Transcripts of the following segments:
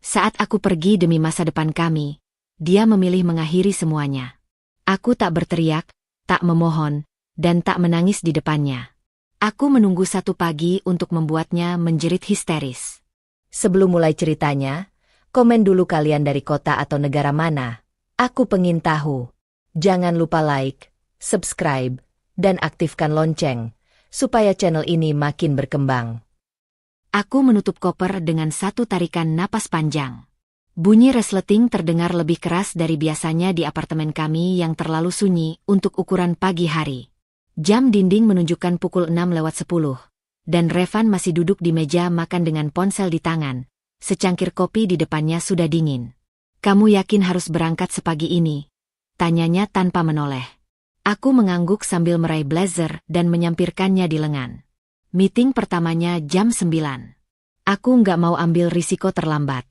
Saat aku pergi demi masa depan kami, dia memilih mengakhiri semuanya. Aku tak berteriak, tak memohon, dan tak menangis di depannya. Aku menunggu satu pagi untuk membuatnya menjerit histeris. Sebelum mulai ceritanya, komen dulu kalian dari kota atau negara mana. Aku pengen tahu. Jangan lupa like, subscribe, dan aktifkan lonceng, supaya channel ini makin berkembang. Aku menutup koper dengan satu tarikan napas panjang. Bunyi resleting terdengar lebih keras dari biasanya di apartemen kami yang terlalu sunyi untuk ukuran pagi hari. Jam dinding menunjukkan pukul 6:10, dan Revan masih duduk di meja makan dengan ponsel di tangan. Secangkir kopi di depannya sudah dingin. "Kamu yakin harus berangkat sepagi ini?" tanyanya tanpa menoleh. Aku mengangguk sambil meraih blazer dan menyampirkannya di lengan. Meeting pertamanya jam 9. Aku nggak mau ambil risiko terlambat.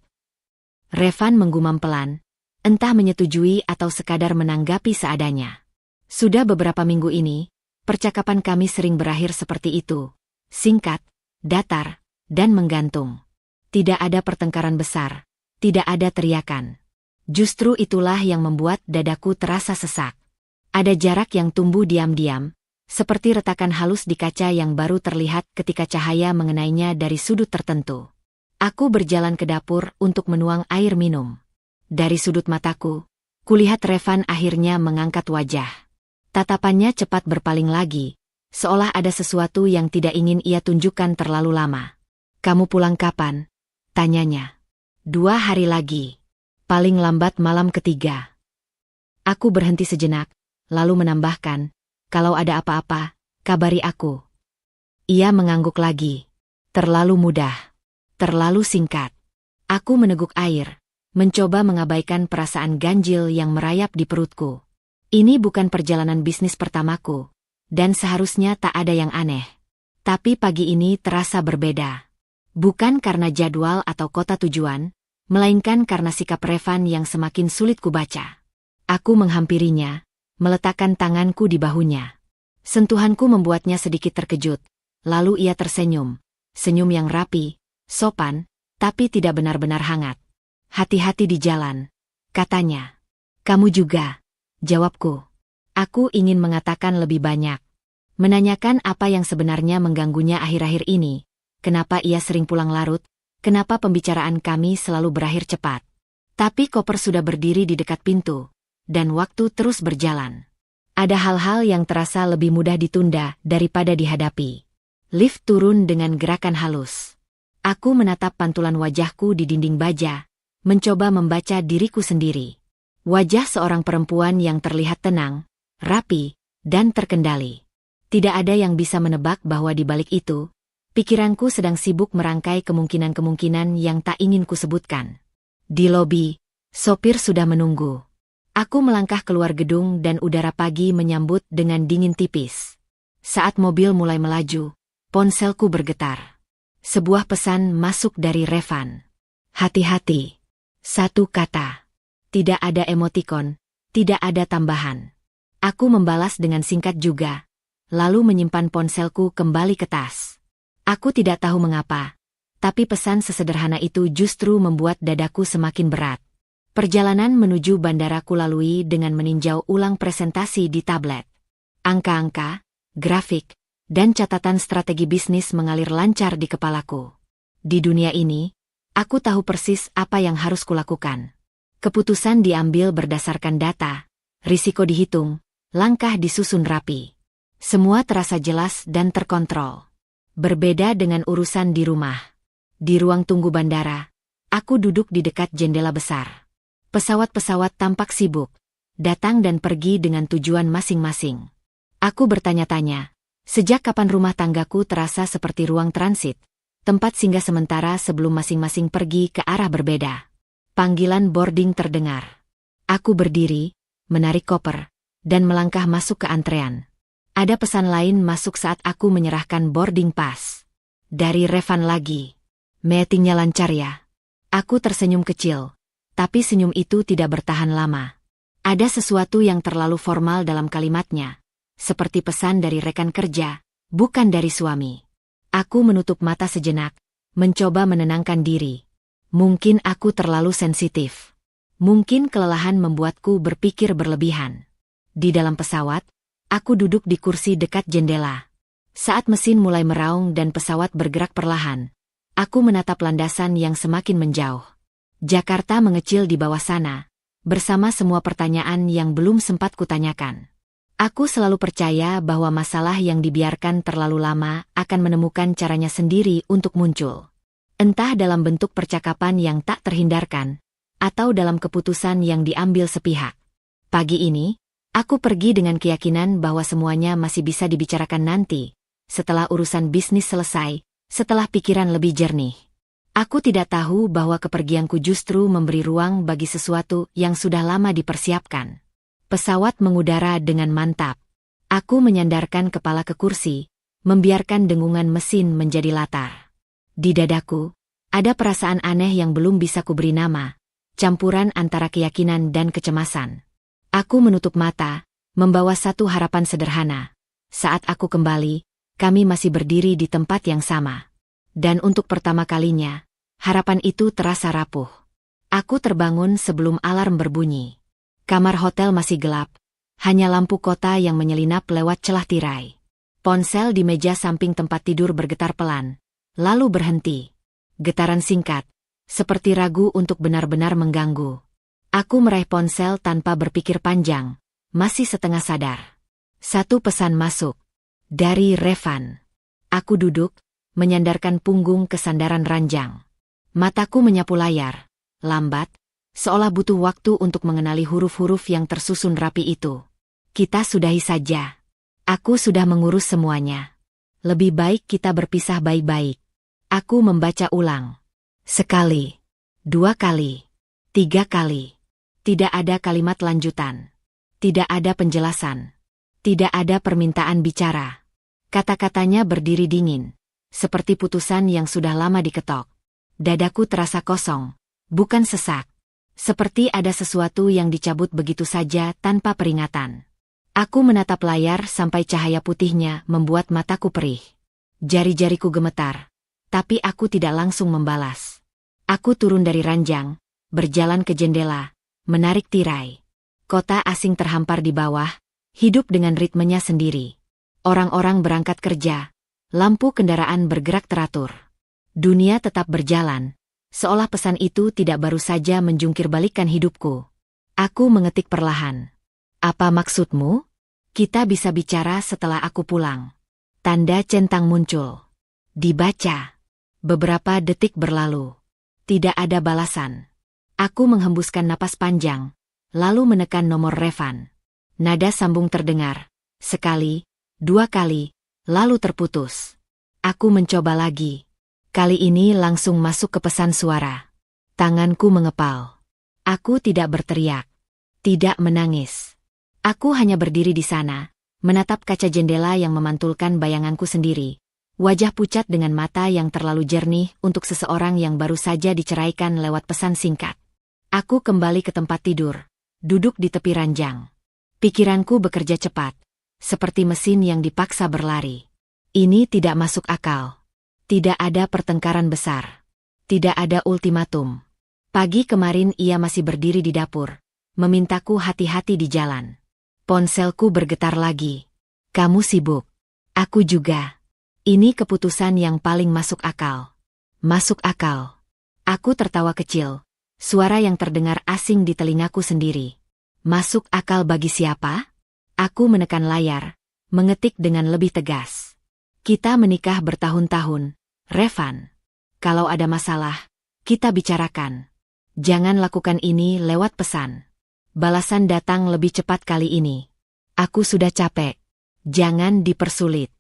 Revan menggumam pelan, entah menyetujui atau sekadar menanggapi seadanya. Sudah beberapa minggu ini, percakapan kami sering berakhir seperti itu. Singkat, datar, dan menggantung. Tidak ada pertengkaran besar, tidak ada teriakan. Justru itulah yang membuat dadaku terasa sesak. Ada jarak yang tumbuh diam-diam, seperti retakan halus di kaca yang baru terlihat ketika cahaya mengenainya dari sudut tertentu. Aku berjalan ke dapur untuk menuang air minum. Dari sudut mataku, kulihat Revan akhirnya mengangkat wajah. Tatapannya cepat berpaling lagi, seolah ada sesuatu yang tidak ingin ia tunjukkan terlalu lama. "Kamu pulang kapan?" tanyanya. 2 hari lagi. Paling lambat malam ketiga." Aku berhenti sejenak, lalu menambahkan, "Kalau ada apa-apa, kabari aku." Ia mengangguk lagi. Terlalu mudah. Terlalu singkat. Aku meneguk air, mencoba mengabaikan perasaan ganjil yang merayap di perutku. Ini bukan perjalanan bisnis pertamaku, dan seharusnya tak ada yang aneh. Tapi pagi ini terasa berbeda. Bukan karena jadwal atau kota tujuan, melainkan karena sikap Revan yang semakin sulit kubaca. Aku menghampirinya, meletakkan tanganku di bahunya. Sentuhanku membuatnya sedikit terkejut, lalu ia tersenyum. Senyum yang rapi, sopan, tapi tidak benar-benar hangat. "Hati-hati di jalan," katanya. "Kamu juga," jawabku. Aku ingin mengatakan lebih banyak. Menanyakan apa yang sebenarnya mengganggunya akhir-akhir ini. Kenapa ia sering pulang larut, kenapa pembicaraan kami selalu berakhir cepat. Tapi koper sudah berdiri di dekat pintu, dan waktu terus berjalan. Ada hal-hal yang terasa lebih mudah ditunda daripada dihadapi. Lift turun dengan gerakan halus. Aku menatap pantulan wajahku di dinding baja, mencoba membaca diriku sendiri. Wajah seorang perempuan yang terlihat tenang, rapi, dan terkendali. Tidak ada yang bisa menebak bahwa di balik itu, pikiranku sedang sibuk merangkai kemungkinan-kemungkinan yang tak ingin kusebutkan. Di lobi, sopir sudah menunggu. Aku melangkah keluar gedung dan udara pagi menyambut dengan dingin tipis. Saat mobil mulai melaju, ponselku bergetar. Sebuah pesan masuk dari Revan. "Hati-hati." Satu kata. Tidak ada emotikon, tidak ada tambahan. Aku membalas dengan singkat juga, lalu menyimpan ponselku kembali ke tas. Aku tidak tahu mengapa, tapi pesan sesederhana itu justru membuat dadaku semakin berat. Perjalanan menuju bandara kulalui dengan meninjau ulang presentasi di tablet. Angka-angka, grafik, dan catatan strategi bisnis mengalir lancar di kepalaku. Di dunia ini, aku tahu persis apa yang harus kulakukan. Keputusan diambil berdasarkan data, risiko dihitung, langkah disusun rapi. Semua terasa jelas dan terkontrol. Berbeda dengan urusan di rumah. Di ruang tunggu bandara, aku duduk di dekat jendela besar. Pesawat-pesawat tampak sibuk, datang dan pergi dengan tujuan masing-masing. Aku bertanya-tanya, sejak kapan rumah tanggaku terasa seperti ruang transit, tempat singgah sementara sebelum masing-masing pergi ke arah berbeda. Panggilan boarding terdengar. Aku berdiri, menarik koper, dan melangkah masuk ke antrean. Ada pesan lain masuk saat aku menyerahkan boarding pass. Dari Revan lagi. "Meetingnya lancar ya?" Aku tersenyum kecil, tapi senyum itu tidak bertahan lama. Ada sesuatu yang terlalu formal dalam kalimatnya, seperti pesan dari rekan kerja, bukan dari suami. Aku menutup mata sejenak, mencoba menenangkan diri. Mungkin aku terlalu sensitif. Mungkin kelelahan membuatku berpikir berlebihan. Di dalam pesawat, aku duduk di kursi dekat jendela. Saat mesin mulai meraung dan pesawat bergerak perlahan, aku menatap landasan yang semakin menjauh. Jakarta mengecil di bawah sana, bersama semua pertanyaan yang belum sempat kutanyakan. Aku selalu percaya bahwa masalah yang dibiarkan terlalu lama akan menemukan caranya sendiri untuk muncul. Entah dalam bentuk percakapan yang tak terhindarkan, atau dalam keputusan yang diambil sepihak. Pagi ini, aku pergi dengan keyakinan bahwa semuanya masih bisa dibicarakan nanti, setelah urusan bisnis selesai, setelah pikiran lebih jernih. Aku tidak tahu bahwa kepergianku justru memberi ruang bagi sesuatu yang sudah lama dipersiapkan. Pesawat mengudara dengan mantap. Aku menyandarkan kepala ke kursi, membiarkan dengungan mesin menjadi latar. Di dadaku, ada perasaan aneh yang belum bisa kuberi nama, campuran antara keyakinan dan kecemasan. Aku menutup mata, membawa satu harapan sederhana. Saat aku kembali, kami masih berdiri di tempat yang sama. Dan untuk pertama kalinya, harapan itu terasa rapuh. Aku terbangun sebelum alarm berbunyi. Kamar hotel masih gelap, hanya lampu kota yang menyelinap lewat celah tirai. Ponsel di meja samping tempat tidur bergetar pelan, lalu berhenti. Getaran singkat, seperti ragu untuk benar-benar mengganggu. Aku meraih ponsel tanpa berpikir panjang, masih setengah sadar. Satu pesan masuk. Dari Revan. Aku duduk, menyandarkan punggung ke sandaran ranjang. Mataku menyapu layar, lambat, seolah butuh waktu untuk mengenali huruf-huruf yang tersusun rapi itu. Kita sudahi saja. Aku sudah mengurus semuanya. Lebih baik kita berpisah baik-baik. Aku membaca ulang. Sekali. 2 kali. 3 kali. Tidak ada kalimat lanjutan. Tidak ada penjelasan. Tidak ada permintaan bicara. Kata-katanya berdiri dingin, seperti putusan yang sudah lama diketok. Dadaku terasa kosong, bukan sesak. Seperti ada sesuatu yang dicabut begitu saja tanpa peringatan. Aku menatap layar sampai cahaya putihnya membuat mataku perih. Jari-jariku gemetar, tapi aku tidak langsung membalas. Aku turun dari ranjang, berjalan ke jendela, menarik tirai. Kota asing terhampar di bawah, hidup dengan ritmenya sendiri. Orang-orang berangkat kerja, lampu kendaraan bergerak teratur. Dunia tetap berjalan. Seolah pesan itu tidak baru saja menjungkir balikkan hidupku. Aku mengetik perlahan. Apa maksudmu? Kita bisa bicara setelah aku pulang. Tanda centang muncul. Dibaca. Beberapa detik berlalu. Tidak ada balasan. Aku menghembuskan napas panjang, lalu menekan nomor Revan. Nada sambung terdengar. Sekali, 2 kali, lalu terputus. Aku mencoba lagi. Kali ini langsung masuk ke pesan suara. Tanganku mengepal. Aku tidak berteriak. Tidak menangis. Aku hanya berdiri di sana, menatap kaca jendela yang memantulkan bayanganku sendiri. Wajah pucat dengan mata yang terlalu jernih untuk seseorang yang baru saja diceraikan lewat pesan singkat. Aku kembali ke tempat tidur, duduk di tepi ranjang. Pikiranku bekerja cepat, seperti mesin yang dipaksa berlari. Ini tidak masuk akal. Tidak ada pertengkaran besar. Tidak ada ultimatum. Pagi kemarin ia masih berdiri di dapur, memintaku hati-hati di jalan. Ponselku bergetar lagi. Kamu sibuk. Aku juga. Ini keputusan yang paling masuk akal. Masuk akal. Aku tertawa kecil. Suara yang terdengar asing di telingaku sendiri. Masuk akal bagi siapa? Aku menekan layar, mengetik dengan lebih tegas. Kita menikah bertahun-tahun, Revan. Kalau ada masalah, kita bicarakan. Jangan lakukan ini lewat pesan. Balasan datang lebih cepat kali ini. Aku sudah capek. Jangan dipersulit.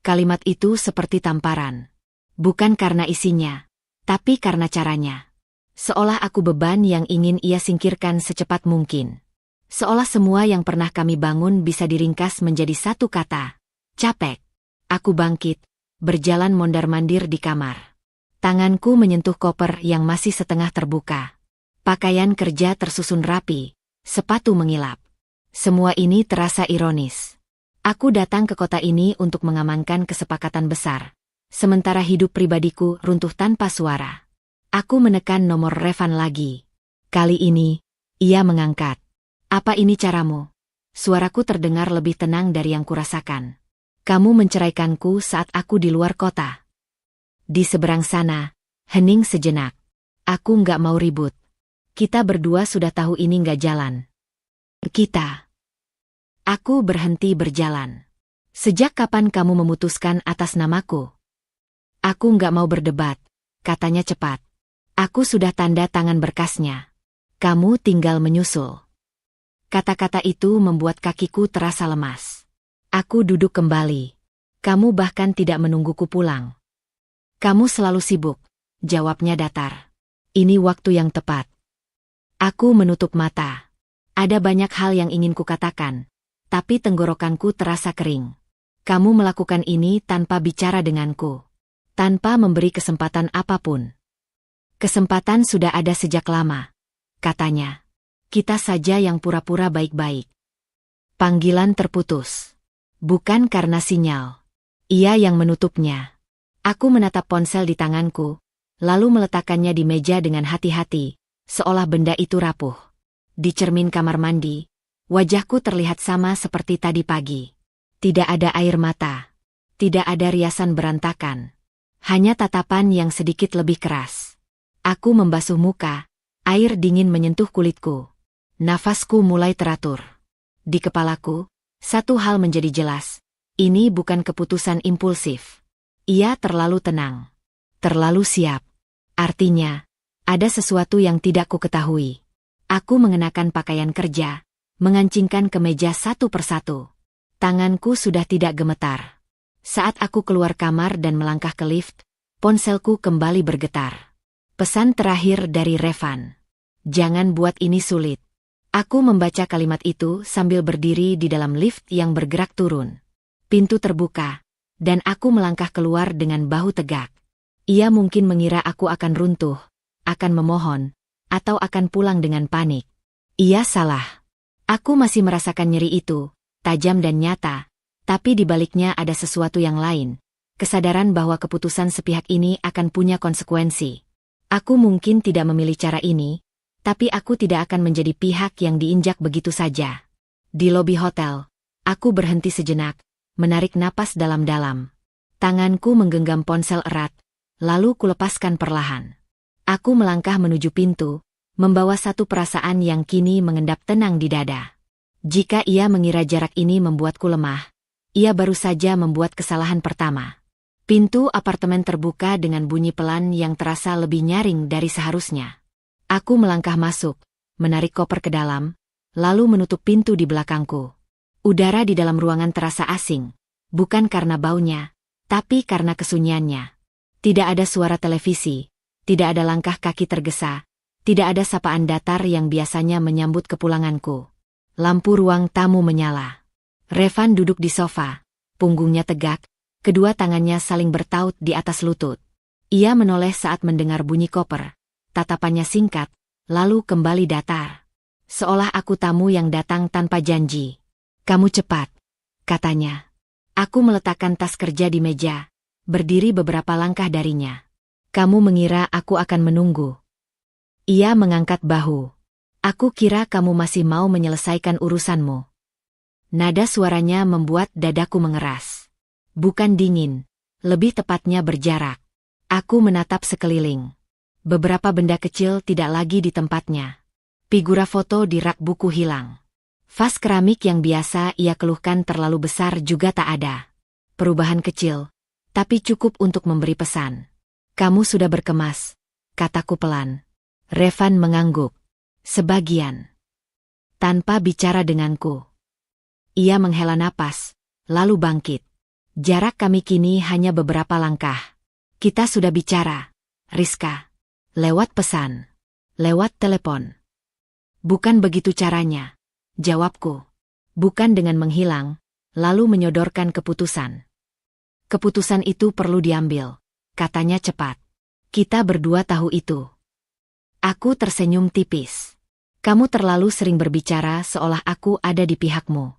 Kalimat itu seperti tamparan. Bukan karena isinya, tapi karena caranya. Seolah aku beban yang ingin ia singkirkan secepat mungkin. Seolah semua yang pernah kami bangun bisa diringkas menjadi satu kata. Capek. Aku bangkit, berjalan mondar-mandir di kamar. Tanganku menyentuh koper yang masih setengah terbuka. Pakaian kerja tersusun rapi, sepatu mengilap. Semua ini terasa ironis. Aku datang ke kota ini untuk mengamankan kesepakatan besar, sementara hidup pribadiku runtuh tanpa suara. Aku menekan nomor Revan lagi. Kali ini, ia mengangkat. Apa ini caramu? Suaraku terdengar lebih tenang dari yang kurasakan. Kamu menceraikanku saat aku di luar kota. Di seberang sana, hening sejenak. Aku nggak mau ribut. Kita berdua sudah tahu ini nggak jalan. Kita. Aku berhenti berjalan. Sejak kapan kamu memutuskan atas namaku? Aku nggak mau berdebat, katanya cepat. Aku sudah tanda tangan berkasnya. Kamu tinggal menyusul. Kata-kata itu membuat kakiku terasa lemas. Aku duduk kembali. Kamu bahkan tidak menungguku pulang. Kamu selalu sibuk, jawabnya datar. Ini waktu yang tepat. Aku menutup mata. Ada banyak hal yang ingin kukatakan, tapi tenggorokanku terasa kering. Kamu melakukan ini tanpa bicara denganku. Tanpa memberi kesempatan apapun. Kesempatan sudah ada sejak lama, katanya. Kita saja yang pura-pura baik-baik. Panggilan terputus. Bukan karena sinyal. Ia yang menutupnya. Aku menatap ponsel di tanganku, lalu meletakkannya di meja dengan hati-hati, seolah benda itu rapuh. Di cermin kamar mandi, wajahku terlihat sama seperti tadi pagi. Tidak ada air mata. Tidak ada riasan berantakan. Hanya tatapan yang sedikit lebih keras. Aku membasuh muka, air dingin menyentuh kulitku. Nafasku mulai teratur. Di kepalaku, satu hal menjadi jelas. Ini bukan keputusan impulsif. Ia terlalu tenang. Terlalu siap. Artinya, ada sesuatu yang tidak ku ketahui. Aku mengenakan pakaian kerja, mengancingkan kemeja satu persatu. Tanganku sudah tidak gemetar. Saat aku keluar kamar dan melangkah ke lift, ponselku kembali bergetar. Pesan terakhir dari Revan. Jangan buat ini sulit. Aku membaca kalimat itu sambil berdiri di dalam lift yang bergerak turun. Pintu terbuka, dan aku melangkah keluar dengan bahu tegak. Ia mungkin mengira aku akan runtuh, akan memohon, atau akan pulang dengan panik. Ia salah. Aku masih merasakan nyeri itu, tajam dan nyata, tapi di baliknya ada sesuatu yang lain. Kesadaran bahwa keputusan sepihak ini akan punya konsekuensi. Aku mungkin tidak memilih cara ini, tapi aku tidak akan menjadi pihak yang diinjak begitu saja. Di lobi hotel, aku berhenti sejenak, menarik napas dalam-dalam. Tanganku menggenggam ponsel erat, lalu kulepaskan perlahan. Aku melangkah menuju pintu, membawa satu perasaan yang kini mengendap tenang di dada. Jika ia mengira jarak ini membuatku lemah, ia baru saja membuat kesalahan pertama. Pintu apartemen terbuka dengan bunyi pelan yang terasa lebih nyaring dari seharusnya. Aku melangkah masuk, menarik koper ke dalam, lalu menutup pintu di belakangku. Udara di dalam ruangan terasa asing, bukan karena baunya, tapi karena kesunyiannya. Tidak ada suara televisi, tidak ada langkah kaki tergesa, tidak ada sapaan datar yang biasanya menyambut kepulanganku. Lampu ruang tamu menyala. Revan duduk di sofa, punggungnya tegak, kedua tangannya saling bertaut di atas lutut. Ia menoleh saat mendengar bunyi koper. Tatapannya singkat, lalu kembali datar. Seolah aku tamu yang datang tanpa janji. Kamu cepat, katanya. Aku meletakkan tas kerja di meja, berdiri beberapa langkah darinya. Kamu mengira aku akan menunggu. Ia mengangkat bahu. Aku kira kamu masih mau menyelesaikan urusanmu. Nada suaranya membuat dadaku mengeras. Bukan dingin, lebih tepatnya berjarak. Aku menatap sekeliling. Beberapa benda kecil tidak lagi di tempatnya. Figura foto di rak buku hilang. Vas keramik yang biasa ia keluhkan terlalu besar juga tak ada. Perubahan kecil, tapi cukup untuk memberi pesan. Kamu sudah berkemas, kataku pelan. Revan mengangguk. Sebagian. Tanpa bicara denganku. Ia menghela napas, lalu bangkit. Jarak kami kini hanya beberapa langkah. Kita sudah bicara, Rizka. Lewat pesan. Lewat telepon. Bukan begitu caranya, jawabku. Bukan dengan menghilang, lalu menyodorkan keputusan. Keputusan itu perlu diambil, katanya cepat. Kita berdua tahu itu. Aku tersenyum tipis. Kamu terlalu sering berbicara seolah aku ada di pihakmu.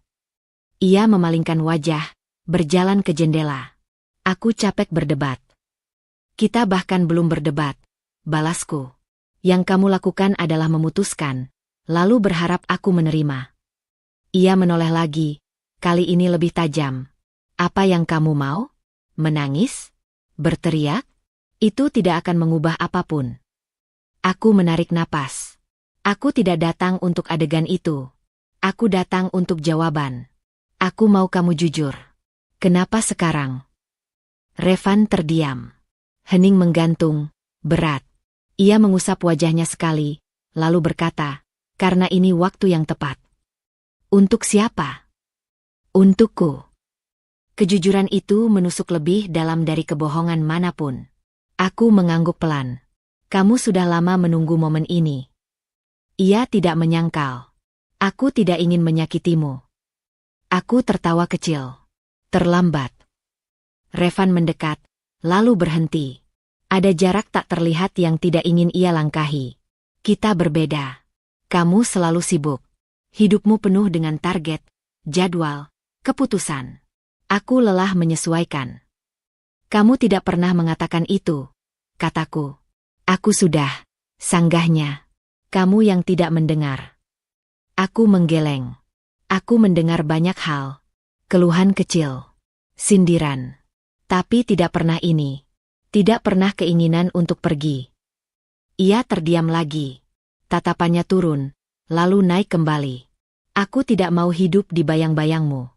Ia memalingkan wajah, berjalan ke jendela. Aku capek berdebat. Kita bahkan belum berdebat. balasku. Yang kamu lakukan adalah memutuskan, lalu berharap aku menerima. Ia menoleh lagi, kali ini lebih tajam. Apa yang kamu mau? Menangis? Berteriak? Itu tidak akan mengubah apapun. Aku menarik napas. Aku tidak datang untuk adegan itu. Aku datang untuk jawaban. Aku mau kamu jujur. Kenapa sekarang? Revan terdiam. Hening menggantung, berat. Ia mengusap wajahnya sekali, lalu berkata, karena ini waktu yang tepat. Untuk siapa? Untukku. Kejujuran itu menusuk lebih dalam dari kebohongan manapun. Aku mengangguk pelan. Kamu sudah lama menunggu momen ini. Ia tidak menyangkal. Aku tidak ingin menyakitimu. Aku tertawa kecil. Terlambat. Revan mendekat, lalu berhenti. Ada jarak tak terlihat yang tidak ingin ia langkahi. Kita berbeda. Kamu selalu sibuk. Hidupmu penuh dengan target, jadwal, keputusan. Aku lelah menyesuaikan. Kamu tidak pernah mengatakan itu, kataku. Aku sudah, sanggahnya. Kamu yang tidak mendengar. Aku menggeleng. Aku mendengar banyak hal. Keluhan kecil. Sindiran. Tapi tidak pernah ini. Tidak pernah keinginan untuk pergi. Ia terdiam lagi. Tatapannya turun, lalu naik kembali. Aku tidak mau hidup di bayang-bayangmu.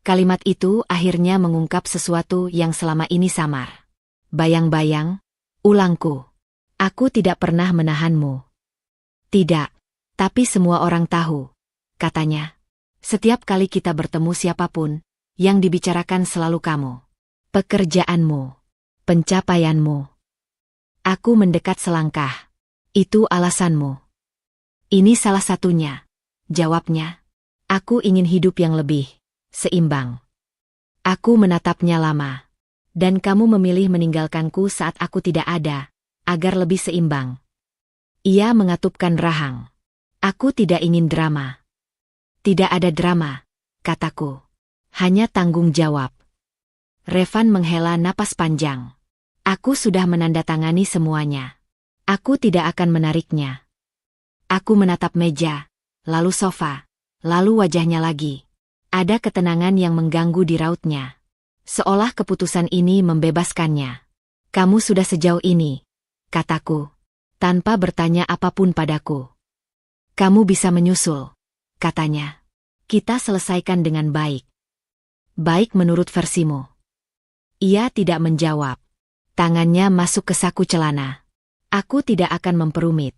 Kalimat itu akhirnya mengungkap sesuatu yang selama ini samar. Bayang-bayang, ulangku. Aku tidak pernah menahanmu. Tidak, tapi semua orang tahu, katanya. Setiap kali kita bertemu siapapun, yang dibicarakan selalu kamu. Pekerjaanmu. Pencapaianmu. Aku mendekat selangkah. Itu alasanmu. Ini salah satunya. Jawabnya. Aku ingin hidup yang lebih seimbang. Aku menatapnya lama. Dan kamu memilih meninggalkanku saat aku tidak ada, agar lebih seimbang. Ia mengatupkan rahang. Aku tidak ingin drama. Tidak ada drama, kataku. Hanya tanggung jawab. Revan menghela napas panjang. Aku sudah menandatangani semuanya. Aku tidak akan menariknya. Aku menatap meja, lalu sofa, lalu wajahnya lagi. Ada ketenangan yang mengganggu di rautnya. Seolah keputusan ini membebaskannya. Kamu sudah sejauh ini, kataku, tanpa bertanya apapun padaku. Kamu bisa menyusul, katanya. Kita selesaikan dengan baik. Baik menurut versimu. Ia tidak menjawab. Tangannya masuk ke saku celana. Aku tidak akan memperumit.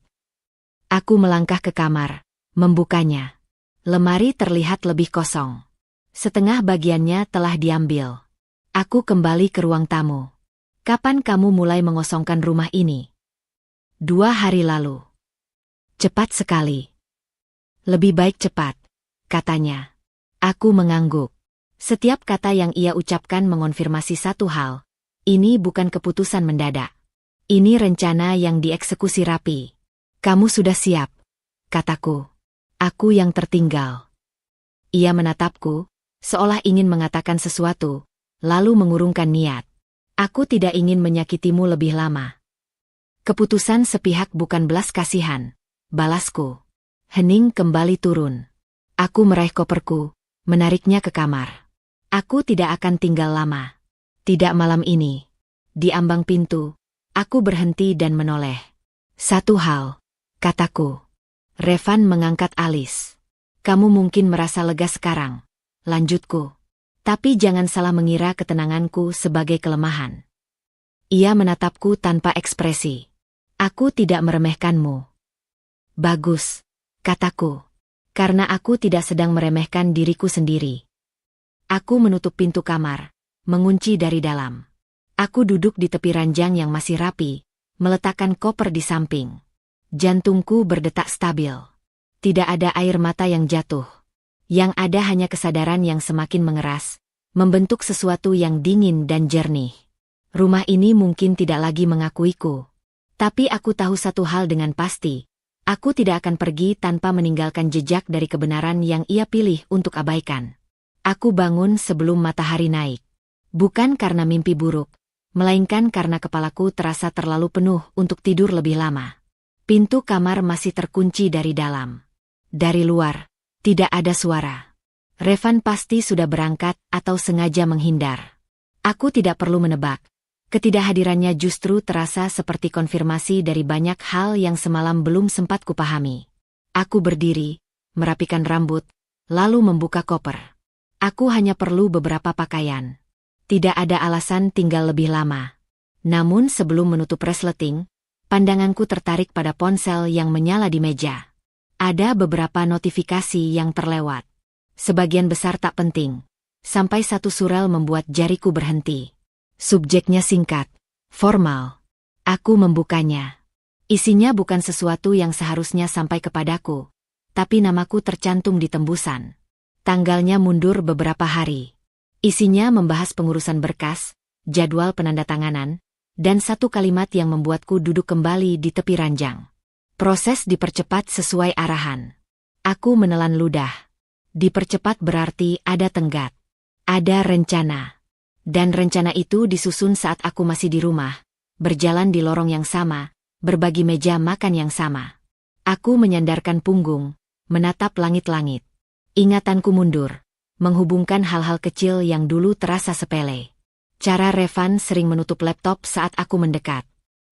Aku melangkah ke kamar, membukanya. Lemari terlihat lebih kosong. Setengah bagiannya telah diambil. Aku kembali ke ruang tamu. Kapan kamu mulai mengosongkan rumah ini? 2 hari lalu. Cepat sekali. Lebih baik cepat, katanya. Aku mengangguk. Setiap kata yang ia ucapkan mengonfirmasi satu hal. Ini bukan keputusan mendadak. Ini rencana yang dieksekusi rapi. Kamu sudah siap, kataku. Aku yang tertinggal. Ia menatapku, seolah ingin mengatakan sesuatu, lalu mengurungkan niat. Aku tidak ingin menyakitimu lebih lama. Keputusan sepihak bukan belas kasihan, balasku. Hening kembali turun. Aku meraih koperku, menariknya ke kamar. Aku tidak akan tinggal lama. Tidak malam ini. Di ambang pintu, aku berhenti dan menoleh. Satu hal, kataku. Revan mengangkat alis. Kamu mungkin merasa lega sekarang, lanjutku. Tapi jangan salah mengira ketenanganku sebagai kelemahan. Ia menatapku tanpa ekspresi. Aku tidak meremehkanmu. Bagus, kataku. Karena aku tidak sedang meremehkan diriku sendiri. Aku menutup pintu kamar, mengunci dari dalam. Aku duduk di tepi ranjang yang masih rapi, meletakkan koper di samping. Jantungku berdetak stabil. Tidak ada air mata yang jatuh. Yang ada hanya kesadaran yang semakin mengeras, membentuk sesuatu yang dingin dan jernih. Rumah ini mungkin tidak lagi mengakuiku. Tapi aku tahu satu hal dengan pasti. Aku tidak akan pergi tanpa meninggalkan jejak dari kebenaran yang ia pilih untuk abaikan. Aku bangun sebelum matahari naik. Bukan karena mimpi buruk, melainkan karena kepalaku terasa terlalu penuh untuk tidur lebih lama. Pintu kamar masih terkunci dari dalam. Dari luar, tidak ada suara. Revan pasti sudah berangkat atau sengaja menghindar. Aku tidak perlu menebak. Ketidakhadirannya justru terasa seperti konfirmasi dari banyak hal yang semalam belum sempat kupahami. Aku berdiri, merapikan rambut, lalu membuka koper. Aku hanya perlu beberapa pakaian. Tidak ada alasan tinggal lebih lama. Namun sebelum menutup resleting, pandanganku tertarik pada ponsel yang menyala di meja. Ada beberapa notifikasi yang terlewat. Sebagian besar tak penting. Sampai satu surel membuat jariku berhenti. Subjeknya singkat, formal. Aku membukanya. Isinya bukan sesuatu yang seharusnya sampai kepadaku, tapi namaku tercantum di tembusan. Tanggalnya mundur beberapa hari. Isinya membahas pengurusan berkas, jadwal penandatanganan, dan satu kalimat yang membuatku duduk kembali di tepi ranjang. Proses dipercepat sesuai arahan. Aku menelan ludah. Dipercepat berarti ada tenggat. Ada rencana. Dan rencana itu disusun saat aku masih di rumah, berjalan di lorong yang sama, berbagi meja makan yang sama. Aku menyandarkan punggung, menatap langit-langit. Ingatanku mundur, menghubungkan hal-hal kecil yang dulu terasa sepele. Cara Revan sering menutup laptop saat aku mendekat.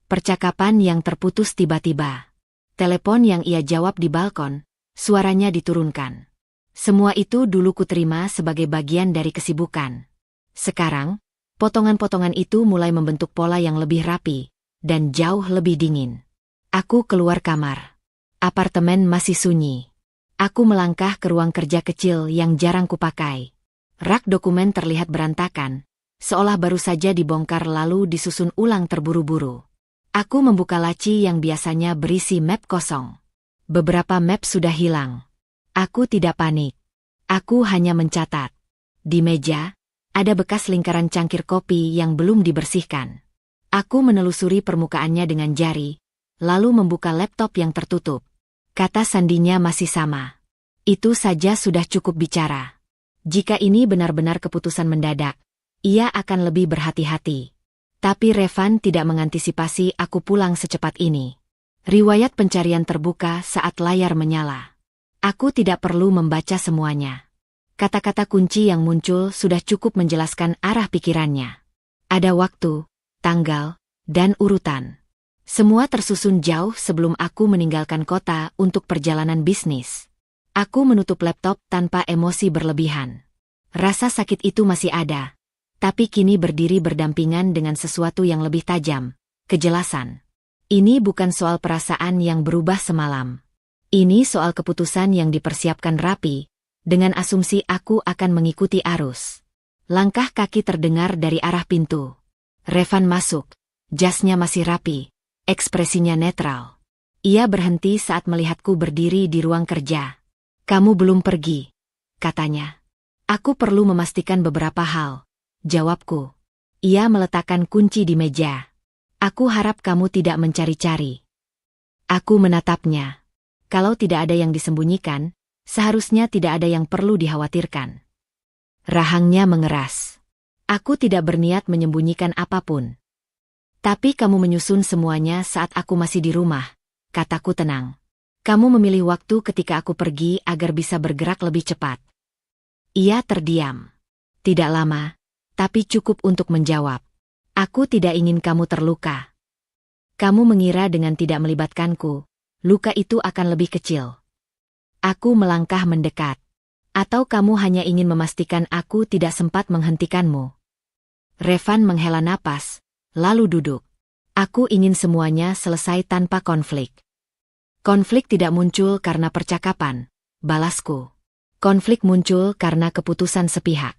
Percakapan yang terputus tiba-tiba. Telepon yang ia jawab di balkon, suaranya diturunkan. Semua itu dulu kuterima sebagai bagian dari kesibukan. Sekarang, potongan-potongan itu mulai membentuk pola yang lebih rapi, dan jauh lebih dingin. Aku keluar kamar. Apartemen masih sunyi. Aku melangkah ke ruang kerja kecil yang jarang kupakai. Rak dokumen terlihat berantakan, seolah baru saja dibongkar lalu disusun ulang terburu-buru. Aku membuka laci yang biasanya berisi map kosong. Beberapa map sudah hilang. Aku tidak panik. Aku hanya mencatat. Di meja, ada bekas lingkaran cangkir kopi yang belum dibersihkan. Aku menelusuri permukaannya dengan jari, lalu membuka laptop yang tertutup. Kata sandinya masih sama. Itu saja sudah cukup bicara. Jika ini benar-benar keputusan mendadak, ia akan lebih berhati-hati. Tapi Revan tidak mengantisipasi aku pulang secepat ini. Riwayat pencarian terbuka saat layar menyala. Aku tidak perlu membaca semuanya. Kata-kata kunci yang muncul sudah cukup menjelaskan arah pikirannya. Ada waktu, tanggal, dan urutan. Semua tersusun jauh sebelum aku meninggalkan kota untuk perjalanan bisnis. Aku menutup laptop tanpa emosi berlebihan. Rasa sakit itu masih ada, tapi kini berdiri berdampingan dengan sesuatu yang lebih tajam, kejelasan. Ini bukan soal perasaan yang berubah semalam. Ini soal keputusan yang dipersiapkan rapi, dengan asumsi aku akan mengikuti arus. Langkah kaki terdengar dari arah pintu. Revan masuk, jasnya masih rapi. Ekspresinya netral. Ia berhenti saat melihatku berdiri di ruang kerja. Kamu belum pergi, katanya. Aku perlu memastikan beberapa hal, jawabku. Ia meletakkan kunci di meja. Aku harap kamu tidak mencari-cari. Aku menatapnya. Kalau tidak ada yang disembunyikan, seharusnya tidak ada yang perlu dikhawatirkan. Rahangnya mengeras. Aku tidak berniat menyembunyikan apapun. Tapi kamu menyusun semuanya saat aku masih di rumah, kataku tenang. Kamu memilih waktu ketika aku pergi agar bisa bergerak lebih cepat. Ia terdiam. Tidak lama, tapi cukup untuk menjawab. Aku tidak ingin kamu terluka. Kamu mengira dengan tidak melibatkanku, luka itu akan lebih kecil. Aku melangkah mendekat. Atau kamu hanya ingin memastikan aku tidak sempat menghentikanmu? Revan menghela napas. Lalu duduk. Aku ingin semuanya selesai tanpa konflik. Konflik tidak muncul karena percakapan, balasku. Konflik muncul karena keputusan sepihak.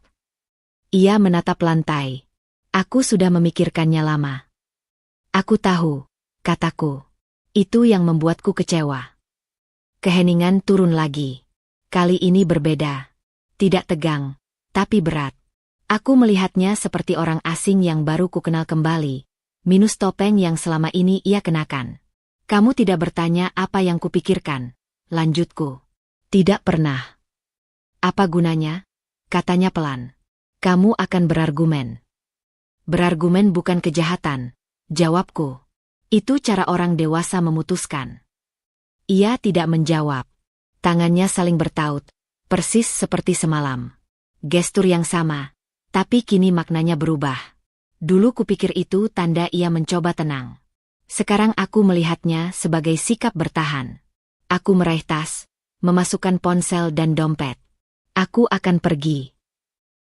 Ia menatap lantai. Aku sudah memikirkannya lama. Aku tahu, kataku. Itu yang membuatku kecewa. Keheningan turun lagi. Kali ini berbeda. Tidak tegang, tapi berat. Aku melihatnya seperti orang asing yang baru kukenal kembali, minus topeng yang selama ini ia kenakan. Kamu tidak bertanya apa yang kupikirkan, lanjutku. Tidak pernah. Apa gunanya? Katanya pelan. Kamu akan berargumen. Berargumen bukan kejahatan, jawabku. Itu cara orang dewasa memutuskan. Ia tidak menjawab. Tangannya saling bertaut, persis seperti semalam. Gestur yang sama, tapi kini maknanya berubah. Dulu kupikir itu tanda ia mencoba tenang. Sekarang aku melihatnya sebagai sikap bertahan. Aku meraih tas, memasukkan ponsel dan dompet. Aku akan pergi.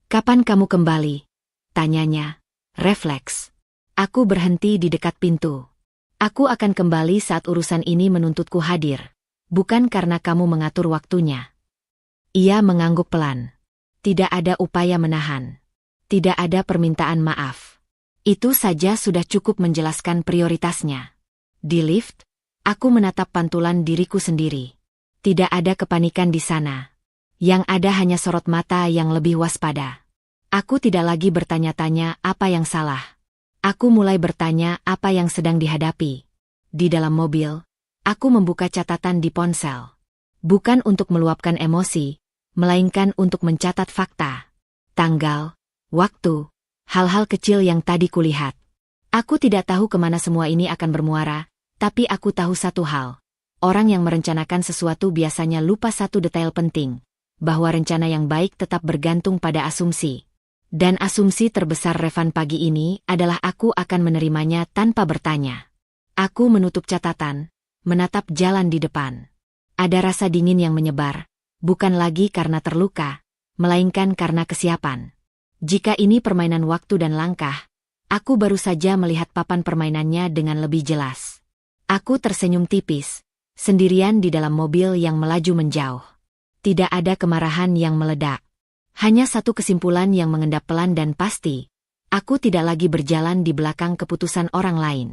Kapan kamu kembali? Tanyanya. Refleks. Aku berhenti di dekat pintu. Aku akan kembali saat urusan ini menuntutku hadir. Bukan karena kamu mengatur waktunya. Ia mengangguk pelan. Tidak ada upaya menahan. Tidak ada permintaan maaf. Itu saja sudah cukup menjelaskan prioritasnya. Di lift, aku menatap pantulan diriku sendiri. Tidak ada kepanikan di sana. Yang ada hanya sorot mata yang lebih waspada. Aku tidak lagi bertanya-tanya apa yang salah. Aku mulai bertanya apa yang sedang dihadapi. Di dalam mobil, aku membuka catatan di ponsel. Bukan untuk meluapkan emosi, melainkan untuk mencatat fakta. Tanggal, waktu, hal-hal kecil yang tadi kulihat. Aku tidak tahu kemana semua ini akan bermuara, tapi aku tahu satu hal. Orang yang merencanakan sesuatu biasanya lupa satu detail penting, bahwa rencana yang baik tetap bergantung pada asumsi. Dan asumsi terbesar Revan pagi ini adalah aku akan menerimanya tanpa bertanya. Aku menutup catatan, menatap jalan di depan. Ada rasa dingin yang menyebar, bukan lagi karena terluka, melainkan karena kesiapan. Jika ini permainan waktu dan langkah, aku baru saja melihat papan permainannya dengan lebih jelas. Aku tersenyum tipis, sendirian di dalam mobil yang melaju menjauh. Tidak ada kemarahan yang meledak. Hanya satu kesimpulan yang mengendap pelan dan pasti. Aku tidak lagi berjalan di belakang keputusan orang lain.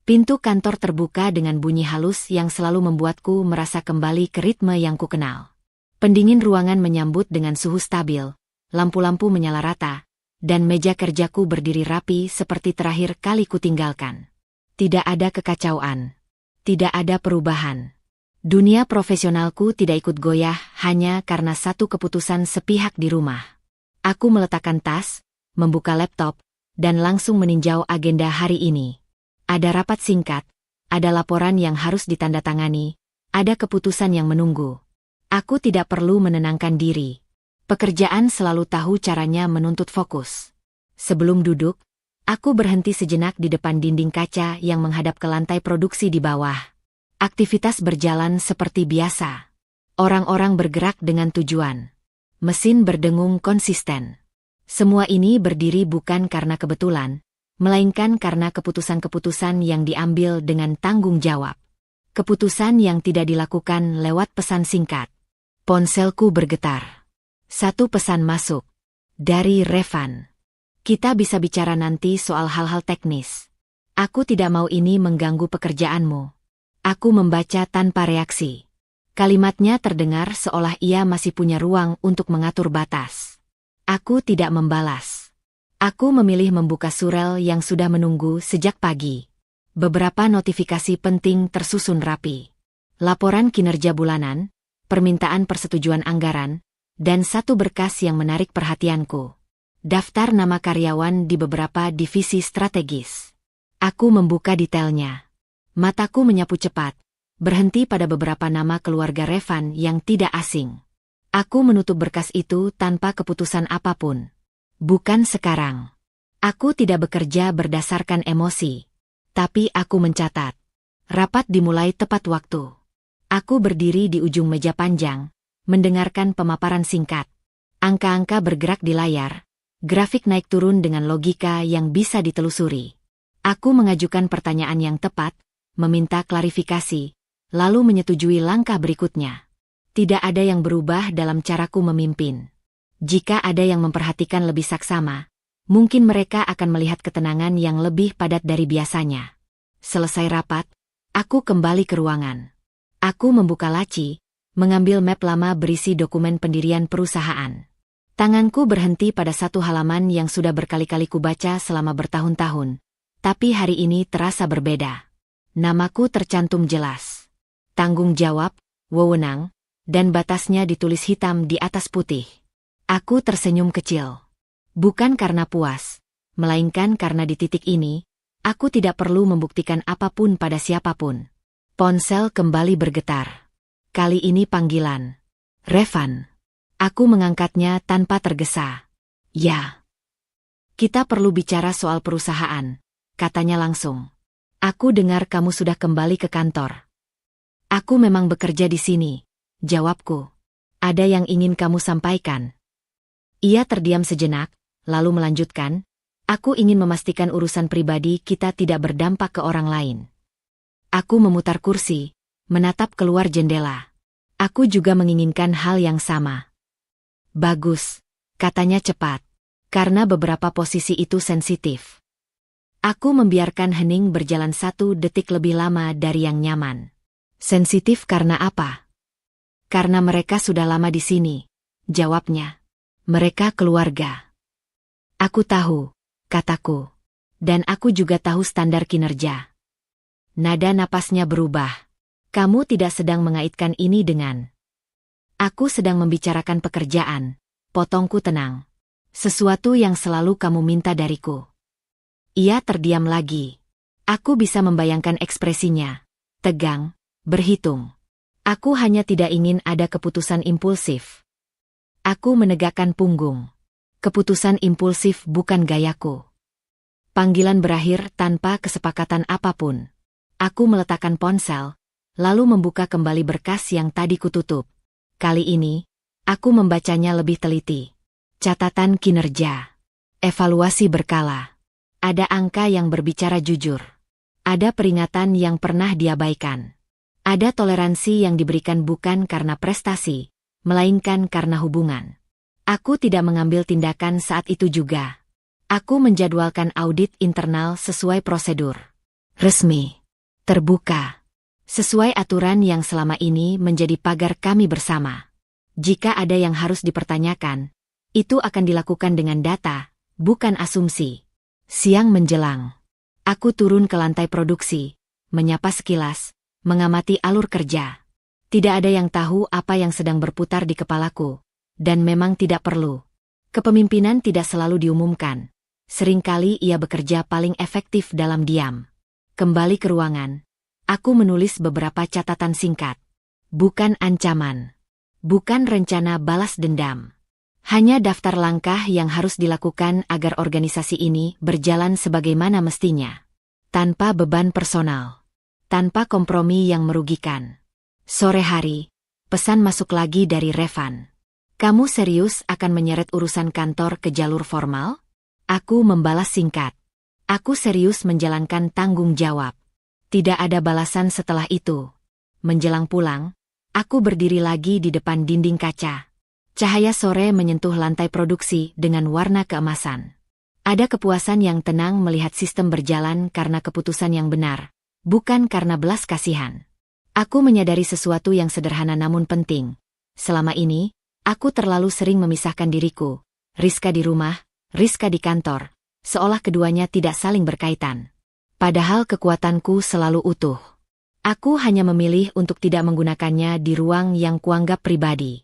Pintu kantor terbuka dengan bunyi halus yang selalu membuatku merasa kembali ke ritme yang kukenal. Pendingin ruangan menyambut dengan suhu stabil. Lampu-lampu menyala rata, dan meja kerjaku berdiri rapi seperti terakhir kali kutinggalkan. Tidak ada kekacauan. Tidak ada perubahan. Dunia profesionalku tidak ikut goyah hanya karena satu keputusan sepihak di rumah. Aku meletakkan tas, membuka laptop, dan langsung meninjau agenda hari ini. Ada rapat singkat, ada laporan yang harus ditandatangani, ada keputusan yang menunggu. Aku tidak perlu menenangkan diri. Pekerjaan selalu tahu caranya menuntut fokus. Sebelum duduk, aku berhenti sejenak di depan dinding kaca yang menghadap ke lantai produksi di bawah. Aktivitas berjalan seperti biasa. Orang-orang bergerak dengan tujuan. Mesin berdengung konsisten. Semua ini berdiri bukan karena kebetulan, melainkan karena keputusan-keputusan yang diambil dengan tanggung jawab. Keputusan yang tidak dilakukan lewat pesan singkat. Ponselku bergetar. Satu pesan masuk. Dari Revan. Kita bisa bicara nanti soal hal-hal teknis. Aku tidak mau ini mengganggu pekerjaanmu. Aku membaca tanpa reaksi. Kalimatnya terdengar seolah ia masih punya ruang untuk mengatur batas. Aku tidak membalas. Aku memilih membuka surel yang sudah menunggu sejak pagi. Beberapa notifikasi penting tersusun rapi. Laporan kinerja bulanan, permintaan persetujuan anggaran, dan satu berkas yang menarik perhatianku. Daftar nama karyawan di beberapa divisi strategis. Aku membuka detailnya. Mataku menyapu cepat, berhenti pada beberapa nama keluarga Revan yang tidak asing. Aku menutup berkas itu tanpa keputusan apapun. Bukan sekarang. Aku tidak bekerja berdasarkan emosi. Tapi aku mencatat. Rapat dimulai tepat waktu. Aku berdiri di ujung meja panjang, mendengarkan pemaparan singkat. Angka-angka bergerak di layar, grafik naik turun dengan logika yang bisa ditelusuri. Aku mengajukan pertanyaan yang tepat, meminta klarifikasi, lalu menyetujui langkah berikutnya. Tidak ada yang berubah dalam caraku memimpin. Jika ada yang memperhatikan lebih saksama, mungkin mereka akan melihat ketenangan yang lebih padat dari biasanya. Selesai rapat, aku kembali ke ruangan. Aku membuka laci, mengambil map lama berisi dokumen pendirian perusahaan. Tanganku berhenti pada satu halaman yang sudah berkali-kali kubaca selama bertahun-tahun, tapi hari ini terasa berbeda. Namaku tercantum jelas. Tanggung jawab, wewenang, dan batasnya ditulis hitam di atas putih. Aku tersenyum kecil. Bukan karena puas, melainkan karena di titik ini, aku tidak perlu membuktikan apapun pada siapapun. Ponsel kembali bergetar. Kali ini panggilan. Revan. Aku mengangkatnya tanpa tergesa. Ya. Kita perlu bicara soal perusahaan, katanya langsung. Aku dengar kamu sudah kembali ke kantor. Aku memang bekerja di sini, jawabku. Ada yang ingin kamu sampaikan? Ia terdiam sejenak, lalu melanjutkan, aku ingin memastikan urusan pribadi kita tidak berdampak ke orang lain. Aku memutar kursi, menatap keluar jendela. Aku juga menginginkan hal yang sama. Bagus, katanya cepat. Karena beberapa posisi itu sensitif. Aku membiarkan hening berjalan 1 detik lebih lama dari yang nyaman. Sensitif karena apa? Karena mereka sudah lama di sini, jawabnya. Mereka keluarga. Aku tahu, kataku. Dan aku juga tahu standar kinerja. Nada napasnya berubah. Kamu tidak sedang mengaitkan ini dengan... Aku sedang membicarakan pekerjaan, potongku tenang. Sesuatu yang selalu kamu minta dariku. Ia terdiam lagi. Aku bisa membayangkan ekspresinya. Tegang, berhitung. Aku hanya tidak ingin ada keputusan impulsif. Aku menegakkan punggung. Keputusan impulsif bukan gayaku. Panggilan berakhir tanpa kesepakatan apapun. Aku meletakkan ponsel, lalu membuka kembali berkas yang tadi kututup. Kali ini, aku membacanya lebih teliti. Catatan kinerja. Evaluasi berkala. Ada angka yang berbicara jujur. Ada peringatan yang pernah diabaikan. Ada toleransi yang diberikan bukan karena prestasi, melainkan karena hubungan. Aku tidak mengambil tindakan saat itu juga. Aku menjadwalkan audit internal sesuai prosedur. Resmi. Terbuka. Sesuai aturan yang selama ini menjadi pagar kami bersama. Jika ada yang harus dipertanyakan, itu akan dilakukan dengan data, bukan asumsi. Siang menjelang. Aku turun ke lantai produksi, menyapa sekilas, mengamati alur kerja. Tidak ada yang tahu apa yang sedang berputar di kepalaku, dan memang tidak perlu. Kepemimpinan tidak selalu diumumkan. Seringkali ia bekerja paling efektif dalam diam. Kembali ke ruangan. Aku menulis beberapa catatan singkat. Bukan ancaman. Bukan rencana balas dendam. Hanya daftar langkah yang harus dilakukan agar organisasi ini berjalan sebagaimana mestinya. Tanpa beban personal. Tanpa kompromi yang merugikan. Sore hari, pesan masuk lagi dari Revan. Kamu serius akan menyeret urusan kantor ke jalur formal? Aku membalas singkat. Aku serius menjalankan tanggung jawab. Tidak ada balasan setelah itu. Menjelang pulang, aku berdiri lagi di depan dinding kaca. Cahaya sore menyentuh lantai produksi dengan warna keemasan. Ada kepuasan yang tenang melihat sistem berjalan karena keputusan yang benar, bukan karena belas kasihan. Aku menyadari sesuatu yang sederhana namun penting. Selama ini, aku terlalu sering memisahkan diriku. Rizka di rumah, Rizka di kantor, seolah keduanya tidak saling berkaitan. Padahal kekuatanku selalu utuh. Aku hanya memilih untuk tidak menggunakannya di ruang yang kuanggap pribadi.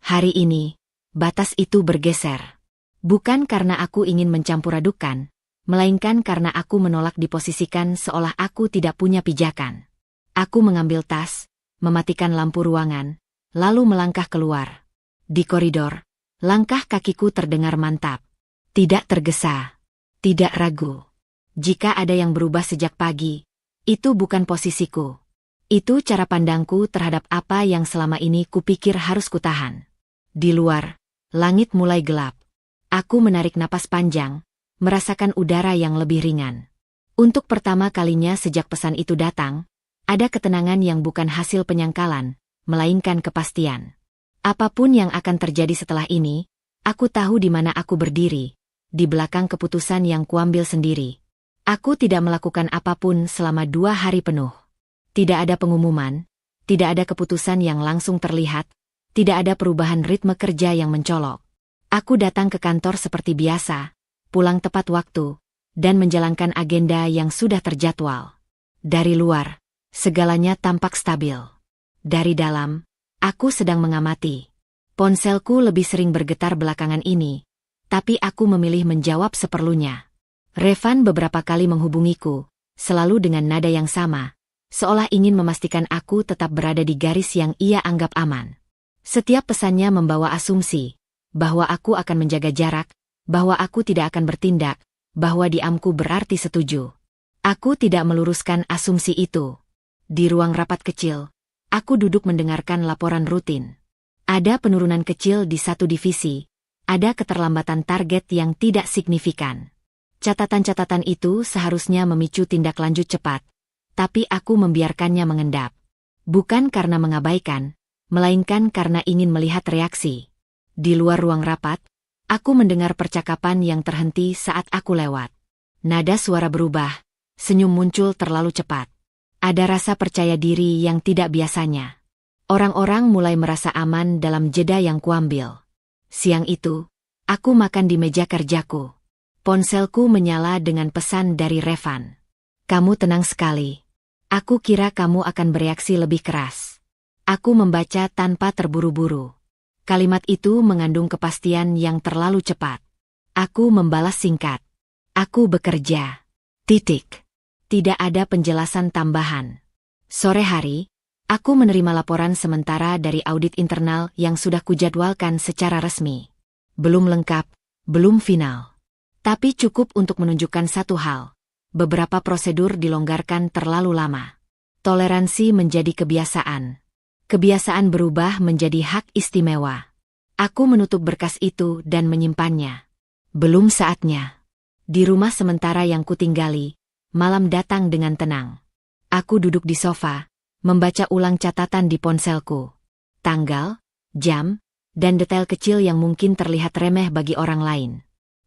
Hari ini, batas itu bergeser. Bukan karena aku ingin mencampur adukan, melainkan karena aku menolak diposisikan seolah aku tidak punya pijakan. Aku mengambil tas, mematikan lampu ruangan, lalu melangkah keluar. Di koridor, langkah kakiku terdengar mantap. Tidak tergesa, tidak ragu. Jika ada yang berubah sejak pagi, itu bukan posisiku. Itu cara pandangku terhadap apa yang selama ini kupikir harus kutahan. Di luar, langit mulai gelap. Aku menarik napas panjang, merasakan udara yang lebih ringan. Untuk pertama kalinya sejak pesan itu datang, ada ketenangan yang bukan hasil penyangkalan, melainkan kepastian. Apapun yang akan terjadi setelah ini, aku tahu di mana aku berdiri, di belakang keputusan yang kuambil sendiri. Aku tidak melakukan apapun selama 2 hari penuh. Tidak ada pengumuman, tidak ada keputusan yang langsung terlihat, tidak ada perubahan ritme kerja yang mencolok. Aku datang ke kantor seperti biasa, pulang tepat waktu, dan menjalankan agenda yang sudah terjadwal. Dari luar, segalanya tampak stabil. Dari dalam, aku sedang mengamati. Ponselku lebih sering bergetar belakangan ini, tapi aku memilih menjawab seperlunya. Revan beberapa kali menghubungiku, selalu dengan nada yang sama, seolah ingin memastikan aku tetap berada di garis yang ia anggap aman. Setiap pesannya membawa asumsi, bahwa aku akan menjaga jarak, bahwa aku tidak akan bertindak, bahwa diamku berarti setuju. Aku tidak meluruskan asumsi itu. Di ruang rapat kecil, aku duduk mendengarkan laporan rutin. Ada penurunan kecil di satu divisi, ada keterlambatan target yang tidak signifikan. Catatan-catatan itu seharusnya memicu tindak lanjut cepat, tapi aku membiarkannya mengendap. Bukan karena mengabaikan, melainkan karena ingin melihat reaksi. Di luar ruang rapat, aku mendengar percakapan yang terhenti saat aku lewat. Nada suara berubah, senyum muncul terlalu cepat. Ada rasa percaya diri yang tidak biasanya. Orang-orang mulai merasa aman dalam jeda yang kuambil. Siang itu, aku makan di meja kerjaku. Ponselku menyala dengan pesan dari Revan. Kamu tenang sekali. Aku kira kamu akan bereaksi lebih keras. Aku membaca tanpa terburu-buru. Kalimat itu mengandung kepastian yang terlalu cepat. Aku membalas singkat. Aku bekerja. Titik. Tidak ada penjelasan tambahan. Sore hari, aku menerima laporan sementara dari audit internal yang sudah kujadwalkan secara resmi. Belum lengkap, belum final. Tapi cukup untuk menunjukkan satu hal. Beberapa prosedur dilonggarkan terlalu lama. Toleransi menjadi kebiasaan. Kebiasaan berubah menjadi hak istimewa. Aku menutup berkas itu dan menyimpannya. Belum saatnya. Di rumah sementara yang kutinggali, malam datang dengan tenang. Aku duduk di sofa, membaca ulang catatan di ponselku. Tanggal, jam, dan detail kecil yang mungkin terlihat remeh bagi orang lain.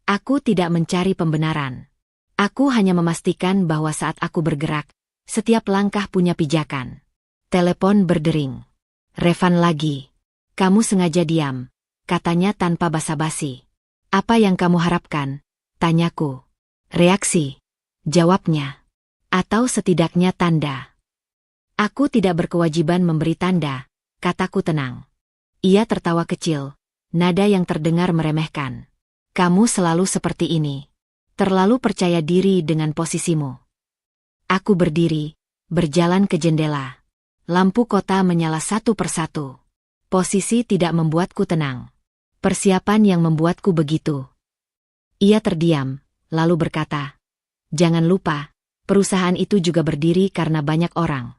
Aku tidak mencari pembenaran. Aku hanya memastikan bahwa saat aku bergerak, setiap langkah punya pijakan. Telepon berdering. Revan lagi. Kamu sengaja diam, katanya tanpa basa-basi. Apa yang kamu harapkan? Tanyaku. Reaksi. Jawabnya. Atau setidaknya tanda. Aku tidak berkewajiban memberi tanda, kataku tenang. Ia tertawa kecil, nada yang terdengar meremehkan. Kamu selalu seperti ini. Terlalu percaya diri dengan posisimu. Aku berdiri, berjalan ke jendela. Lampu kota menyala satu persatu. Posisi tidak membuatku tenang. Persiapan yang membuatku begitu. Ia terdiam, lalu berkata, "Jangan lupa, perusahaan itu juga berdiri karena banyak orang."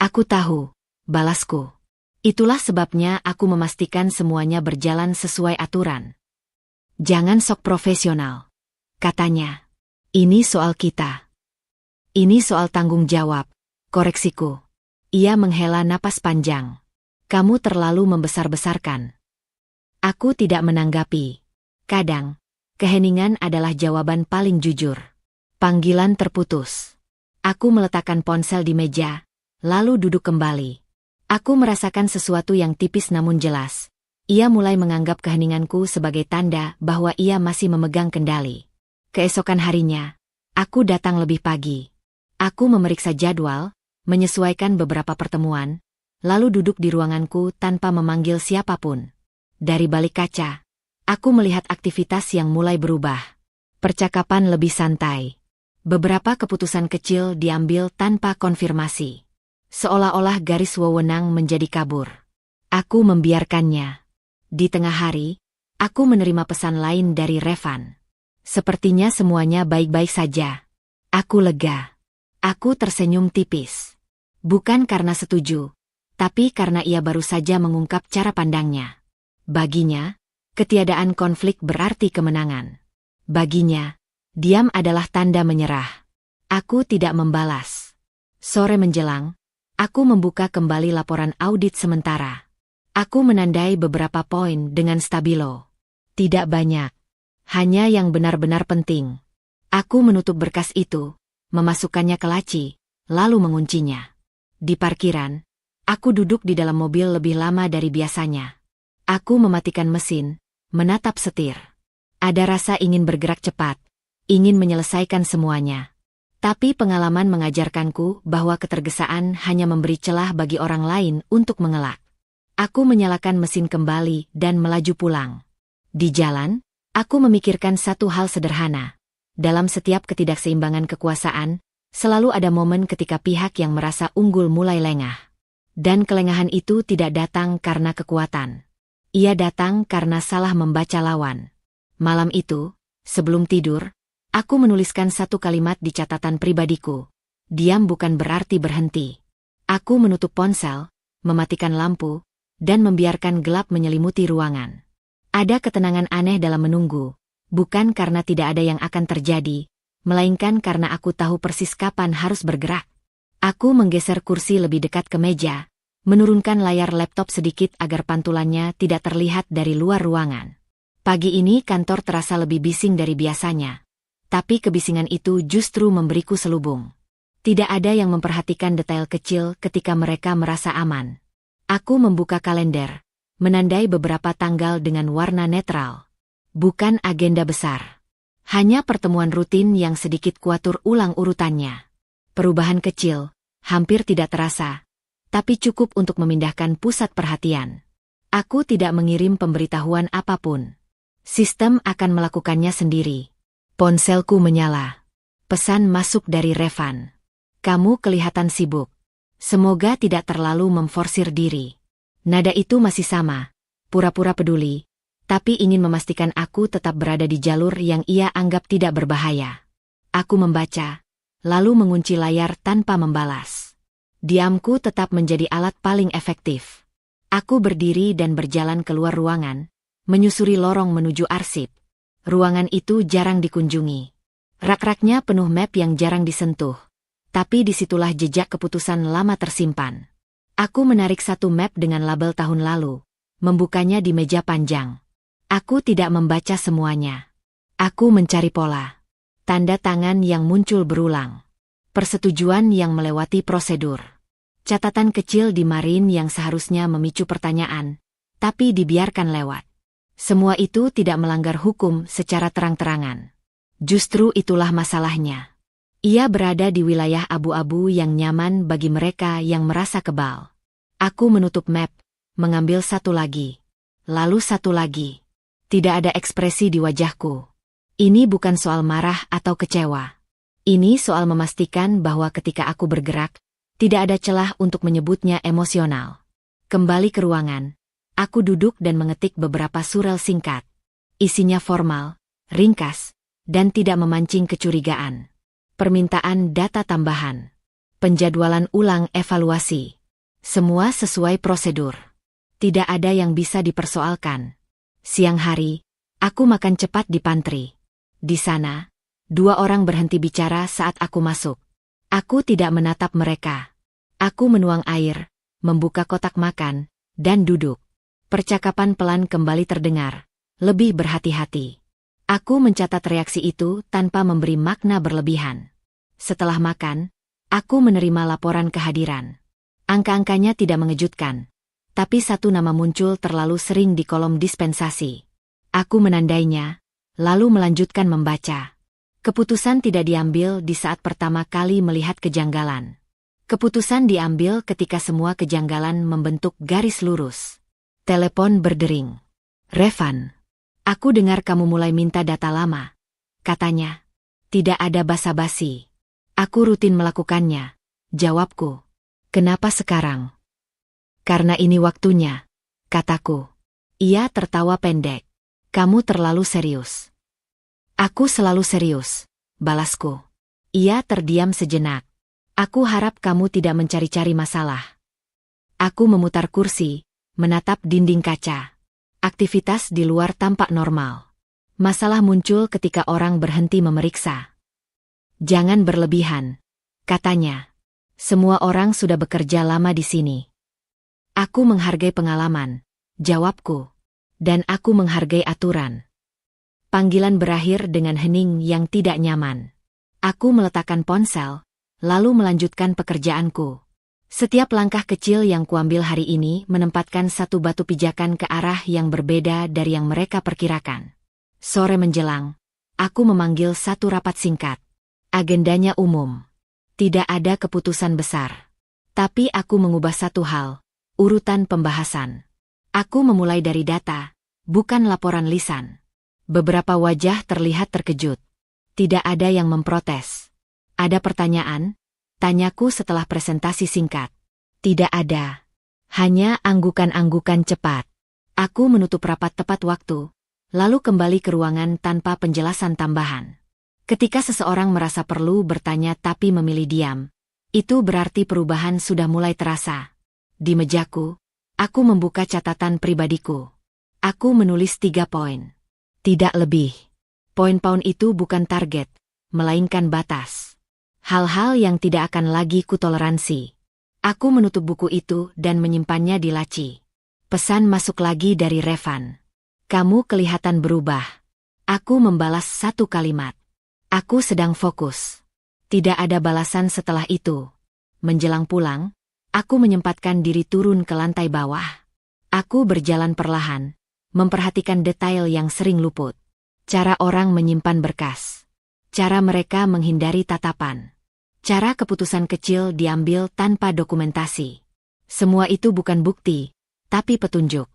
Aku tahu, balasku. Itulah sebabnya aku memastikan semuanya berjalan sesuai aturan. Jangan sok profesional, katanya. Ini soal kita. Ini soal tanggung jawab, koreksiku. Ia menghela napas panjang. Kamu terlalu membesar-besarkan. Aku tidak menanggapi. Kadang, keheningan adalah jawaban paling jujur. Panggilan terputus. Aku meletakkan ponsel di meja, lalu duduk kembali. Aku merasakan sesuatu yang tipis namun jelas. Ia mulai menganggap keheninganku sebagai tanda bahwa ia masih memegang kendali. Keesokan harinya, aku datang lebih pagi. Aku memeriksa jadwal, menyesuaikan beberapa pertemuan, lalu duduk di ruanganku tanpa memanggil siapapun. Dari balik kaca, aku melihat aktivitas yang mulai berubah. Percakapan lebih santai. Beberapa keputusan kecil diambil tanpa konfirmasi. Seolah-olah garis wewenang menjadi kabur. Aku membiarkannya. Di tengah hari, aku menerima pesan lain dari Revan. Sepertinya semuanya baik-baik saja. Aku lega. Aku tersenyum tipis. Bukan karena setuju, tapi karena ia baru saja mengungkap cara pandangnya. Baginya, ketiadaan konflik berarti kemenangan. Baginya, diam adalah tanda menyerah. Aku tidak membalas. Sore menjelang, aku membuka kembali laporan audit sementara. Aku menandai beberapa poin dengan stabilo. Tidak banyak. Hanya yang benar-benar penting. Aku menutup berkas itu, memasukkannya ke laci, lalu menguncinya. Di parkiran, aku duduk di dalam mobil lebih lama dari biasanya. Aku mematikan mesin, menatap setir. Ada rasa ingin bergerak cepat, ingin menyelesaikan semuanya. Tapi pengalaman mengajarkanku bahwa ketergesaan hanya memberi celah bagi orang lain untuk mengelak. Aku menyalakan mesin kembali dan melaju pulang. Di jalan, aku memikirkan satu hal sederhana. dalam setiap ketidakseimbangan kekuasaan, selalu ada momen ketika pihak yang merasa unggul mulai lengah. Dan kelengahan itu tidak datang karena kekuatan. Ia datang karena salah membaca lawan. Malam itu, sebelum tidur, aku menuliskan satu kalimat di catatan pribadiku. Diam bukan berarti berhenti. Aku menutup ponsel, mematikan lampu, dan membiarkan gelap menyelimuti ruangan. Ada ketenangan aneh dalam menunggu, bukan karena tidak ada yang akan terjadi, melainkan karena aku tahu persis kapan harus bergerak. Aku menggeser kursi lebih dekat ke meja, menurunkan layar laptop sedikit agar pantulannya tidak terlihat dari luar ruangan. Pagi ini kantor terasa lebih bising dari biasanya, tapi kebisingan itu justru memberiku selubung. Tidak ada yang memperhatikan detail kecil ketika mereka merasa aman. Aku membuka kalender, menandai beberapa tanggal dengan warna netral. Bukan agenda besar. Hanya pertemuan rutin yang sedikit kuatur ulang urutannya. Perubahan kecil, hampir tidak terasa, tapi cukup untuk memindahkan pusat perhatian. Aku tidak mengirim pemberitahuan apapun. Sistem akan melakukannya sendiri. Ponselku menyala. Pesan masuk dari Revan. Kamu kelihatan sibuk. Semoga tidak terlalu memforsir diri. Nada itu masih sama, pura-pura peduli, tapi ingin memastikan aku tetap berada di jalur yang ia anggap tidak berbahaya. Aku membaca, lalu mengunci layar tanpa membalas. Diamku tetap menjadi alat paling efektif. Aku berdiri dan berjalan keluar ruangan, menyusuri lorong menuju arsip. Ruangan itu jarang dikunjungi. Rak-raknya penuh map yang jarang disentuh. Tapi disitulah jejak keputusan lama tersimpan. Aku menarik satu map dengan label tahun lalu, membukanya di meja panjang. Aku tidak membaca semuanya. Aku mencari pola. Tanda tangan yang muncul berulang. Persetujuan yang melewati prosedur. Catatan kecil di margin yang seharusnya memicu pertanyaan, tapi dibiarkan lewat. Semua itu tidak melanggar hukum secara terang-terangan. Justru itulah masalahnya. Ia berada di wilayah abu-abu yang nyaman bagi mereka yang merasa kebal. Aku menutup map, mengambil satu lagi. Lalu satu lagi. Tidak ada ekspresi di wajahku. Ini bukan soal marah atau kecewa. Ini soal memastikan bahwa ketika aku bergerak, tidak ada celah untuk menyebutnya emosional. Kembali ke ruangan, aku duduk dan mengetik beberapa surel singkat. Isinya formal, ringkas, dan tidak memancing kecurigaan. Permintaan data tambahan. Penjadwalan ulang evaluasi. Semua sesuai prosedur. Tidak ada yang bisa dipersoalkan. Siang hari, aku makan cepat di pantry. Di sana, dua orang berhenti bicara saat aku masuk. Aku tidak menatap mereka. Aku menuang air, membuka kotak makan, dan duduk. Percakapan pelan kembali terdengar, lebih berhati-hati. Aku mencatat reaksi itu tanpa memberi makna berlebihan. Setelah makan, aku menerima laporan kehadiran. Angka-angkanya tidak mengejutkan, tapi satu nama muncul terlalu sering di kolom dispensasi. Aku menandainya, lalu melanjutkan membaca. Keputusan tidak diambil di saat pertama kali melihat kejanggalan. Keputusan diambil ketika semua kejanggalan membentuk garis lurus. Telepon berdering. Revan. Aku dengar kamu mulai minta data lama. Katanya. Tidak ada basa-basi. Aku rutin melakukannya. Jawabku. Kenapa sekarang? Karena ini waktunya, kataku. Ia tertawa pendek. Kamu terlalu serius. Aku selalu serius, balasku. Ia terdiam sejenak. Aku harap kamu tidak mencari-cari masalah. Aku memutar kursi, menatap dinding kaca. Aktivitas di luar tampak normal. Masalah muncul ketika orang berhenti memeriksa. Jangan berlebihan, katanya. Semua orang sudah bekerja lama di sini. Aku menghargai pengalaman, jawabku. Dan aku menghargai aturan. Panggilan berakhir dengan hening yang tidak nyaman. Aku meletakkan ponsel, lalu melanjutkan pekerjaanku. Setiap langkah kecil yang kuambil hari ini menempatkan satu batu pijakan ke arah yang berbeda dari yang mereka perkirakan. Sore menjelang, aku memanggil satu rapat singkat. Agendanya umum. Tidak ada keputusan besar. Tapi aku mengubah satu hal, urutan pembahasan. Aku memulai dari data, bukan laporan lisan. Beberapa wajah terlihat terkejut. Tidak ada yang memprotes. Ada pertanyaan? Tanyaku setelah presentasi singkat. Tidak ada. Hanya anggukan-anggukan cepat. Aku menutup rapat tepat waktu, lalu kembali ke ruangan tanpa penjelasan tambahan. Ketika seseorang merasa perlu bertanya tapi memilih diam, itu berarti perubahan sudah mulai terasa. Di mejaku, aku membuka catatan pribadiku. Aku menulis 3 poin. Tidak lebih. Poin-poin itu bukan target, melainkan batas. Hal-hal yang tidak akan lagi kutoleransi. Aku menutup buku itu dan menyimpannya di laci. Pesan masuk lagi dari Revan. Kamu kelihatan berubah. Aku membalas 1 kalimat. Aku sedang fokus. Tidak ada balasan setelah itu. Menjelang pulang, aku menyempatkan diri turun ke lantai bawah. Aku berjalan perlahan, memperhatikan detail yang sering luput. Cara orang menyimpan berkas. Cara mereka menghindari tatapan. Cara keputusan kecil diambil tanpa dokumentasi. Semua itu bukan bukti, tapi petunjuk.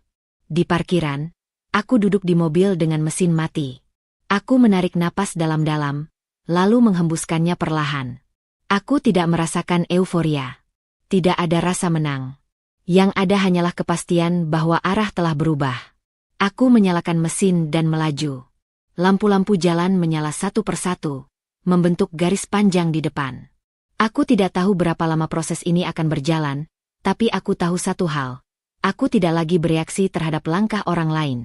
Di parkiran, aku duduk di mobil dengan mesin mati. Aku menarik napas dalam-dalam, lalu menghembuskannya perlahan. Aku tidak merasakan euforia. Tidak ada rasa menang. Yang ada hanyalah kepastian bahwa arah telah berubah. Aku menyalakan mesin dan melaju. Lampu-lampu jalan menyala satu persatu, membentuk garis panjang di depan. Aku tidak tahu berapa lama proses ini akan berjalan, tapi aku tahu satu hal. Aku tidak lagi bereaksi terhadap langkah orang lain.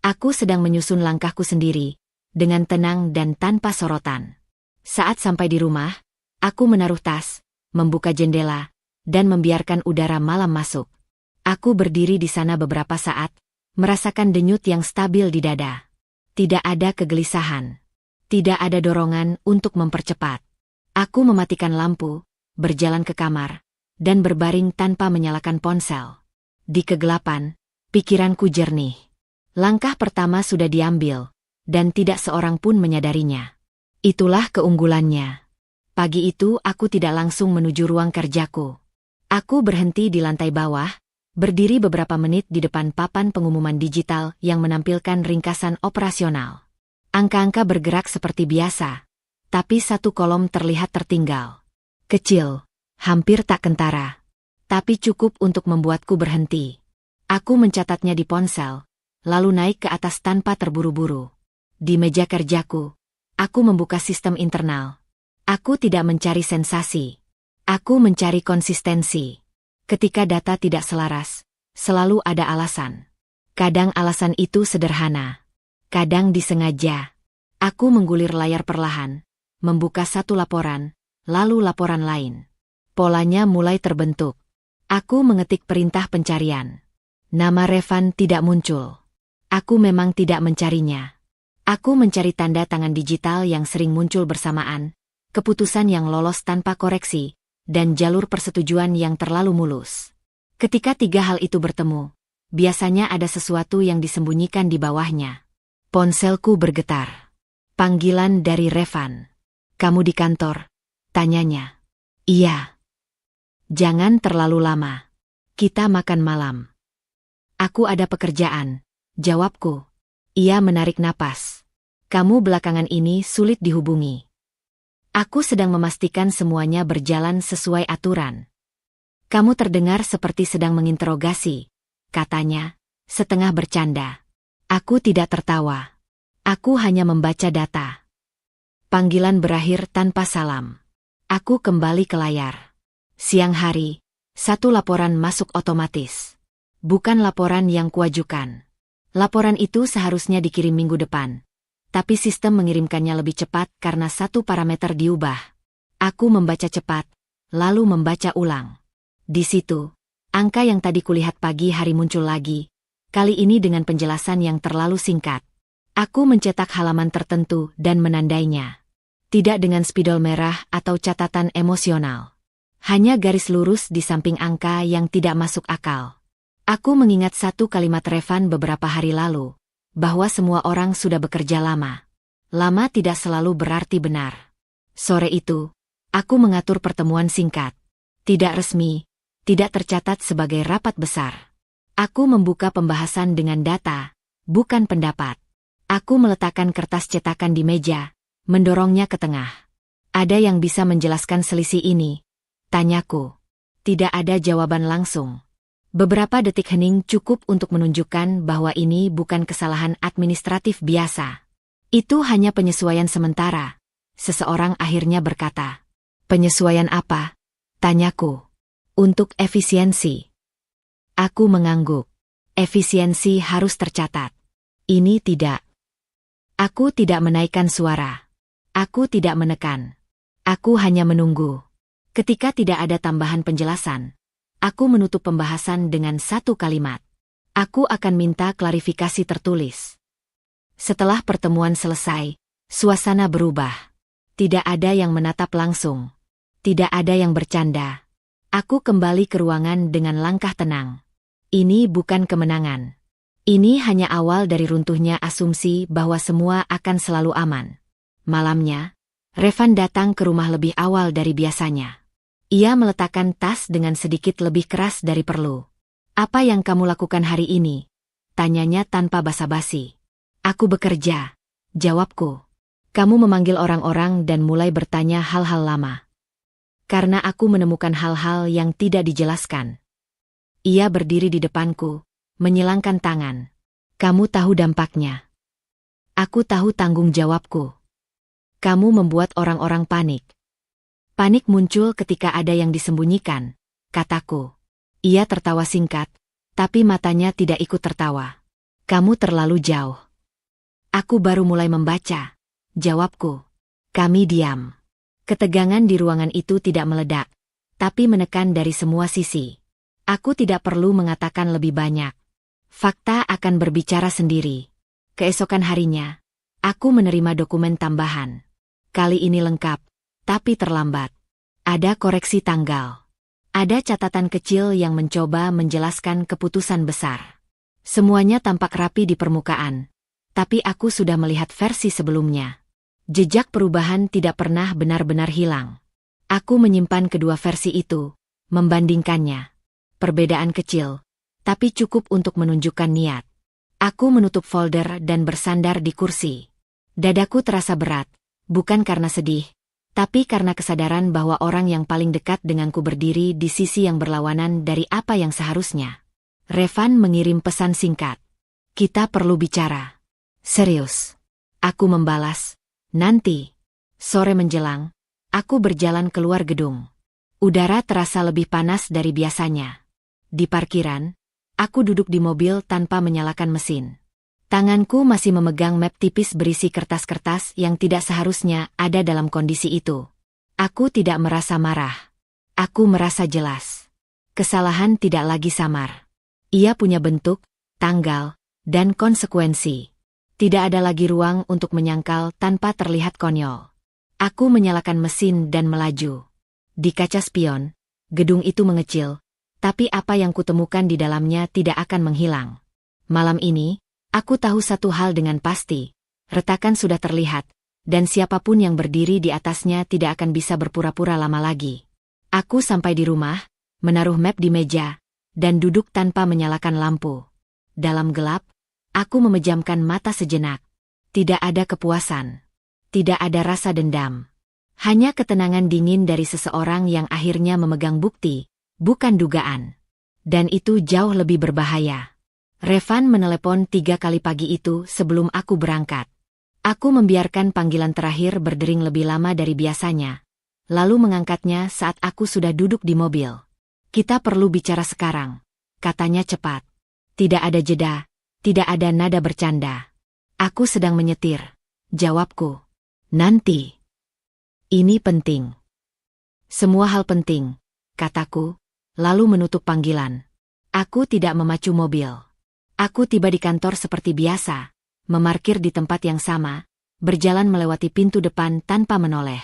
Aku sedang menyusun langkahku sendiri, dengan tenang dan tanpa sorotan. Saat sampai di rumah, aku menaruh tas, membuka jendela, dan membiarkan udara malam masuk. Aku berdiri di sana beberapa saat, merasakan denyut yang stabil di dada. Tidak ada kegelisahan. Tidak ada dorongan untuk mempercepat. Aku mematikan lampu, berjalan ke kamar, dan berbaring tanpa menyalakan ponsel. Di kegelapan, pikiranku jernih. Langkah pertama sudah diambil, dan tidak seorang pun menyadarinya. Itulah keunggulannya. Pagi itu aku tidak langsung menuju ruang kerjaku. Aku berhenti di lantai bawah, berdiri beberapa menit di depan papan pengumuman digital yang menampilkan ringkasan operasional. Angka-angka bergerak seperti biasa, tapi satu kolom terlihat tertinggal. Kecil, hampir tak kentara, tapi cukup untuk membuatku berhenti. Aku mencatatnya di ponsel, lalu naik ke atas tanpa terburu-buru. Di meja kerjaku, aku membuka sistem internal. Aku tidak mencari sensasi. Aku mencari konsistensi. Ketika data tidak selaras, selalu ada alasan. Kadang alasan itu sederhana. Kadang disengaja. Aku menggulir layar perlahan, membuka satu laporan, lalu laporan lain. Polanya mulai terbentuk. Aku mengetik perintah pencarian. Nama Revan tidak muncul. Aku memang tidak mencarinya. Aku mencari tanda tangan digital yang sering muncul bersamaan, keputusan yang lolos tanpa koreksi, dan jalur persetujuan yang terlalu mulus. Ketika 3 hal itu bertemu, biasanya ada sesuatu yang disembunyikan di bawahnya. Ponselku bergetar. Panggilan dari Revan. Kamu di kantor? Tanyanya. Iya. Jangan terlalu lama. Kita makan malam. Aku ada pekerjaan. Jawabku. Ia menarik napas. Kamu belakangan ini sulit dihubungi. Aku sedang memastikan semuanya berjalan sesuai aturan. Kamu terdengar seperti sedang menginterogasi, katanya, setengah bercanda. Aku tidak tertawa. Aku hanya membaca data. Panggilan berakhir tanpa salam. Aku kembali ke layar. Siang hari, satu laporan masuk otomatis. Bukan laporan yang kuajukan. Laporan itu seharusnya dikirim minggu depan. Tapi sistem mengirimkannya lebih cepat karena satu parameter diubah. Aku membaca cepat, lalu membaca ulang. Di situ, angka yang tadi kulihat pagi hari muncul lagi, kali ini dengan penjelasan yang terlalu singkat. Aku mencetak halaman tertentu dan menandainya. Tidak dengan spidol merah atau catatan emosional. Hanya garis lurus di samping angka yang tidak masuk akal. Aku mengingat satu kalimat Revan beberapa hari lalu, bahwa semua orang sudah bekerja lama. Lama tidak selalu berarti benar. Sore itu, aku mengatur pertemuan singkat. Tidak resmi, tidak tercatat sebagai rapat besar. Aku membuka pembahasan dengan data, bukan pendapat. Aku meletakkan kertas cetakan di meja, mendorongnya ke tengah. Ada yang bisa menjelaskan selisih ini? Tanyaku. Tidak ada jawaban langsung. Beberapa detik hening cukup untuk menunjukkan bahwa ini bukan kesalahan administratif biasa. Itu hanya penyesuaian sementara. Seseorang akhirnya berkata. Penyesuaian apa? Tanyaku. Untuk efisiensi. Aku mengangguk. Efisiensi harus tercatat. Ini tidak. Aku tidak menaikkan suara. Aku tidak menekan. Aku hanya menunggu. Ketika tidak ada tambahan penjelasan, aku menutup pembahasan dengan satu kalimat. Aku akan minta klarifikasi tertulis. Setelah pertemuan selesai, suasana berubah. Tidak ada yang menatap langsung. Tidak ada yang bercanda. Aku kembali ke ruangan dengan langkah tenang. Ini bukan kemenangan. Ini hanya awal dari runtuhnya asumsi bahwa semua akan selalu aman. Malamnya, Revan datang ke rumah lebih awal dari biasanya. Ia meletakkan tas dengan sedikit lebih keras dari perlu. Apa yang kamu lakukan hari ini? Tanyanya tanpa basa-basi. Aku bekerja, jawabku. Kamu memanggil orang-orang dan mulai bertanya hal-hal lama. Karena aku menemukan hal-hal yang tidak dijelaskan. Ia berdiri di depanku, menyilangkan tangan. Kamu tahu dampaknya. Aku tahu tanggung jawabku. Kamu membuat orang-orang panik. Panik muncul ketika ada yang disembunyikan, kataku. Ia tertawa singkat, tapi matanya tidak ikut tertawa. Kamu terlalu jauh. Aku baru mulai membaca, jawabku. Kami diam. Ketegangan di ruangan itu tidak meledak, tapi menekan dari semua sisi. Aku tidak perlu mengatakan lebih banyak. Fakta akan berbicara sendiri. Keesokan harinya, aku menerima dokumen tambahan. Kali ini lengkap, tapi terlambat. Ada koreksi tanggal. Ada catatan kecil yang mencoba menjelaskan keputusan besar. Semuanya tampak rapi di permukaan, tapi aku sudah melihat versi sebelumnya. Jejak perubahan tidak pernah benar-benar hilang. Aku menyimpan kedua versi itu, membandingkannya. Perbedaan kecil, tapi cukup untuk menunjukkan niat. Aku menutup folder dan bersandar di kursi. Dadaku terasa berat. Bukan karena sedih, tapi karena kesadaran bahwa orang yang paling dekat denganku berdiri di sisi yang berlawanan dari apa yang seharusnya. Revan mengirim pesan singkat. Kita perlu bicara. Serius. Aku membalas. Nanti. Sore menjelang, aku berjalan keluar gedung. Udara terasa lebih panas dari biasanya. Di parkiran, aku duduk di mobil tanpa menyalakan mesin. Tanganku masih memegang map tipis berisi kertas-kertas yang tidak seharusnya ada dalam kondisi itu. Aku tidak merasa marah. Aku merasa jelas. Kesalahan tidak lagi samar. Ia punya bentuk, tanggal, dan konsekuensi. Tidak ada lagi ruang untuk menyangkal tanpa terlihat konyol. Aku menyalakan mesin dan melaju. Di kaca spion, gedung itu mengecil, tapi apa yang kutemukan di dalamnya tidak akan menghilang. Malam ini, aku tahu satu hal dengan pasti, retakan sudah terlihat, dan siapapun yang berdiri di atasnya tidak akan bisa berpura-pura lama lagi. Aku sampai di rumah, menaruh map di meja, dan duduk tanpa menyalakan lampu. Dalam gelap, aku memejamkan mata sejenak. Tidak ada kepuasan. Tidak ada rasa dendam. Hanya ketenangan dingin dari seseorang yang akhirnya memegang bukti, bukan dugaan. Dan itu jauh lebih berbahaya. Revan menelepon 3 kali pagi itu sebelum aku berangkat. Aku membiarkan panggilan terakhir berdering lebih lama dari biasanya, lalu mengangkatnya saat aku sudah duduk di mobil. Kita perlu bicara sekarang, katanya cepat. Tidak ada jeda, tidak ada nada bercanda. Aku sedang menyetir, jawabku. Nanti. Ini penting. Semua hal penting, kataku, lalu menutup panggilan. Aku tidak memacu mobil. Aku tiba di kantor seperti biasa, memarkir di tempat yang sama, berjalan melewati pintu depan tanpa menoleh.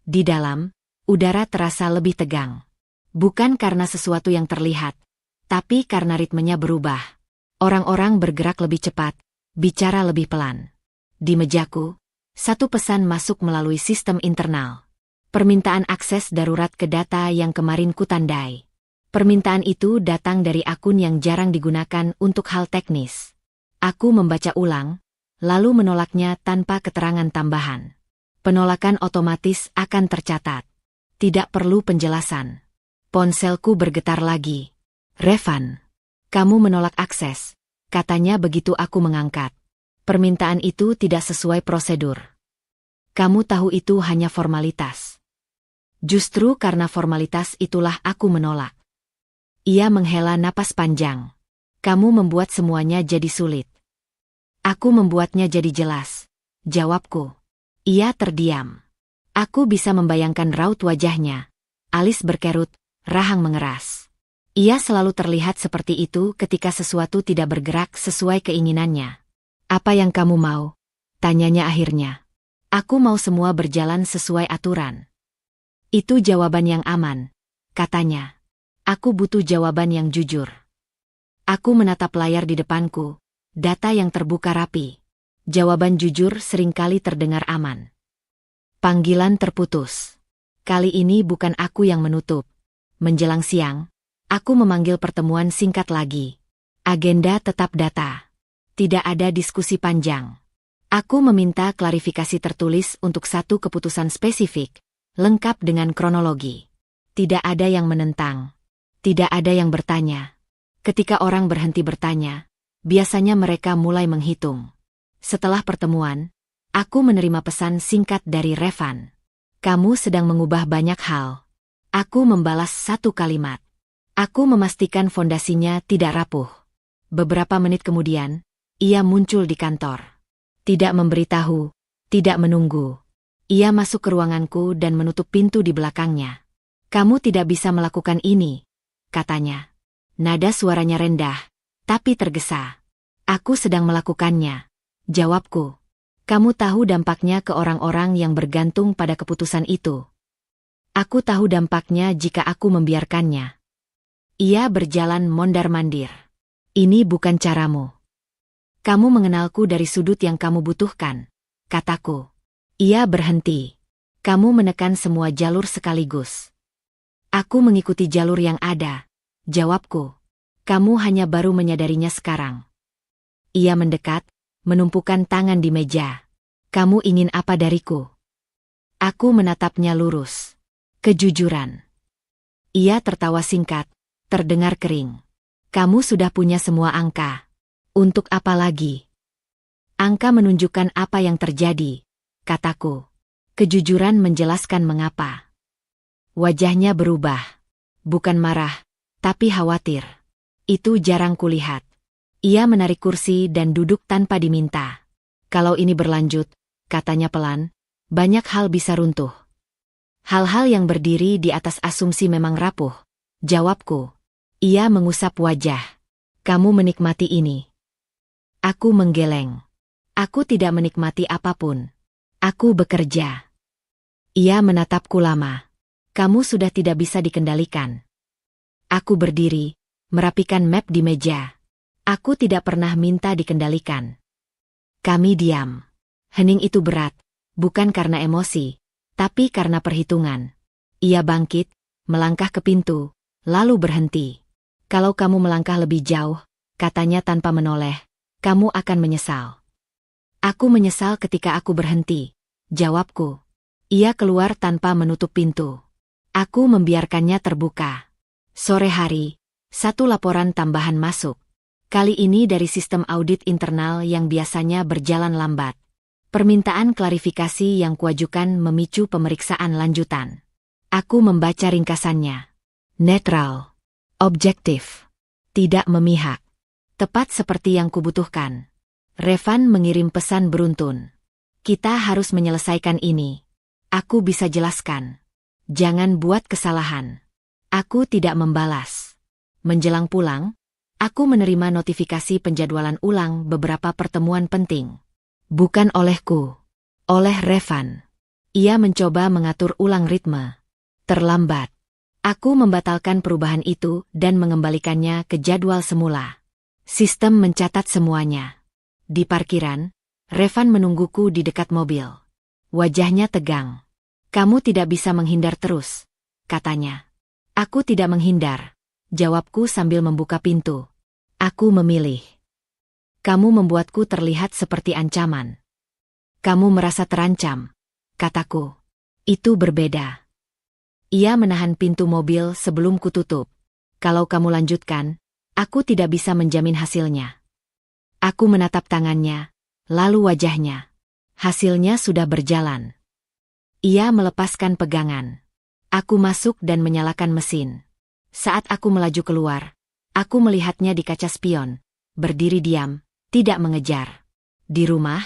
Di dalam, udara terasa lebih tegang. Bukan karena sesuatu yang terlihat, tapi karena ritmenya berubah. Orang-orang bergerak lebih cepat, bicara lebih pelan. Di mejaku, satu pesan masuk melalui sistem internal. Permintaan akses darurat ke data yang kemarin kutandai. Permintaan itu datang dari akun yang jarang digunakan untuk hal teknis. Aku membaca ulang, lalu menolaknya tanpa keterangan tambahan. Penolakan otomatis akan tercatat. Tidak perlu penjelasan. Ponselku bergetar lagi. Revan, kamu menolak akses, katanya begitu aku mengangkat. Permintaan itu tidak sesuai prosedur. Kamu tahu itu hanya formalitas. Justru karena formalitas itulah aku menolak. Ia menghela napas panjang. Kamu membuat semuanya jadi sulit. Aku membuatnya jadi jelas. Jawabku. Ia terdiam. Aku bisa membayangkan raut wajahnya. Alis berkerut, rahang mengeras. Ia selalu terlihat seperti itu ketika sesuatu tidak bergerak sesuai keinginannya. Apa yang kamu mau? Tanyanya akhirnya. Aku mau semua berjalan sesuai aturan. Itu jawaban yang aman, katanya. Aku butuh jawaban yang jujur. Aku menatap layar di depanku, data yang terbuka rapi. Jawaban jujur seringkali terdengar aman. Panggilan terputus. Kali ini bukan aku yang menutup. Menjelang siang, aku memanggil pertemuan singkat lagi. Agenda tetap data. Tidak ada diskusi panjang. Aku meminta klarifikasi tertulis untuk satu keputusan spesifik, lengkap dengan kronologi. Tidak ada yang menentang. Tidak ada yang bertanya. Ketika orang berhenti bertanya, biasanya mereka mulai menghitung. Setelah pertemuan, aku menerima pesan singkat dari Revan. Kamu sedang mengubah banyak hal. Aku membalas satu kalimat. Aku memastikan fondasinya tidak rapuh. Beberapa menit kemudian, ia muncul di kantor. Tidak memberitahu, tidak menunggu. Ia masuk ke ruanganku dan menutup pintu di belakangnya. Kamu tidak bisa melakukan ini, katanya. Nada suaranya rendah, tapi tergesa. Aku sedang melakukannya, jawabku. Kamu tahu dampaknya ke orang-orang yang bergantung pada keputusan itu. Aku tahu dampaknya jika aku membiarkannya. Ia berjalan mondar-mandir. Ini bukan caramu. Kamu mengenalku dari sudut yang kamu butuhkan, kataku. Ia berhenti. Kamu menekan semua jalur sekaligus. Aku mengikuti jalur yang ada, jawabku. Kamu hanya baru menyadarinya sekarang. Ia mendekat, menumpukan tangan di meja. Kamu ingin apa dariku? Aku menatapnya lurus. Kejujuran. Ia tertawa singkat, terdengar kering. Kamu sudah punya semua angka. Untuk apa lagi? Angka menunjukkan apa yang terjadi, kataku. Kejujuran menjelaskan mengapa. Wajahnya berubah. Bukan marah, tapi khawatir. Itu jarang kulihat. Ia menarik kursi dan duduk tanpa diminta. Kalau ini berlanjut, katanya pelan, banyak hal bisa runtuh. Hal-hal yang berdiri di atas asumsi memang rapuh, jawabku. Ia mengusap wajah. Kamu menikmati ini. Aku menggeleng. Aku tidak menikmati apapun. Aku bekerja. Ia menatapku lama. Kamu sudah tidak bisa dikendalikan. Aku berdiri, merapikan map di meja. Aku tidak pernah minta dikendalikan. Kami diam. Hening itu berat, bukan karena emosi, tapi karena perhitungan. Ia bangkit, melangkah ke pintu, lalu berhenti. Kalau kamu melangkah lebih jauh, katanya tanpa menoleh, kamu akan menyesal. Aku menyesal ketika aku berhenti, jawabku. Ia keluar tanpa menutup pintu. Aku membiarkannya terbuka. Sore hari, satu laporan tambahan masuk. Kali ini dari sistem audit internal yang biasanya berjalan lambat. Permintaan klarifikasi yang kuajukan memicu pemeriksaan lanjutan. Aku membaca ringkasannya. Netral. Objektif. Tidak memihak. Tepat seperti yang kubutuhkan. Revan mengirim pesan beruntun. Kita harus menyelesaikan ini. Aku bisa jelaskan. Jangan buat kesalahan. Aku tidak membalas. Menjelang pulang, aku menerima notifikasi penjadwalan ulang beberapa pertemuan penting. Bukan olehku. Oleh Revan. Ia mencoba mengatur ulang ritme. Terlambat. Aku membatalkan perubahan itu dan mengembalikannya ke jadwal semula. Sistem mencatat semuanya. Di parkiran, Revan menungguku di dekat mobil. Wajahnya tegang. Kamu tidak bisa menghindar terus, katanya. Aku tidak menghindar, jawabku sambil membuka pintu. Aku memilih. Kamu membuatku terlihat seperti ancaman. Kamu merasa terancam. kataku. Itu berbeda. Ia menahan pintu mobil sebelum kututup. Kalau kamu lanjutkan, aku tidak bisa menjamin hasilnya. Aku menatap tangannya, lalu wajahnya. Hasilnya sudah berjalan. Ia melepaskan pegangan. Aku masuk dan menyalakan mesin. Saat aku melaju keluar, aku melihatnya di kaca spion, berdiri diam, tidak mengejar. Di rumah,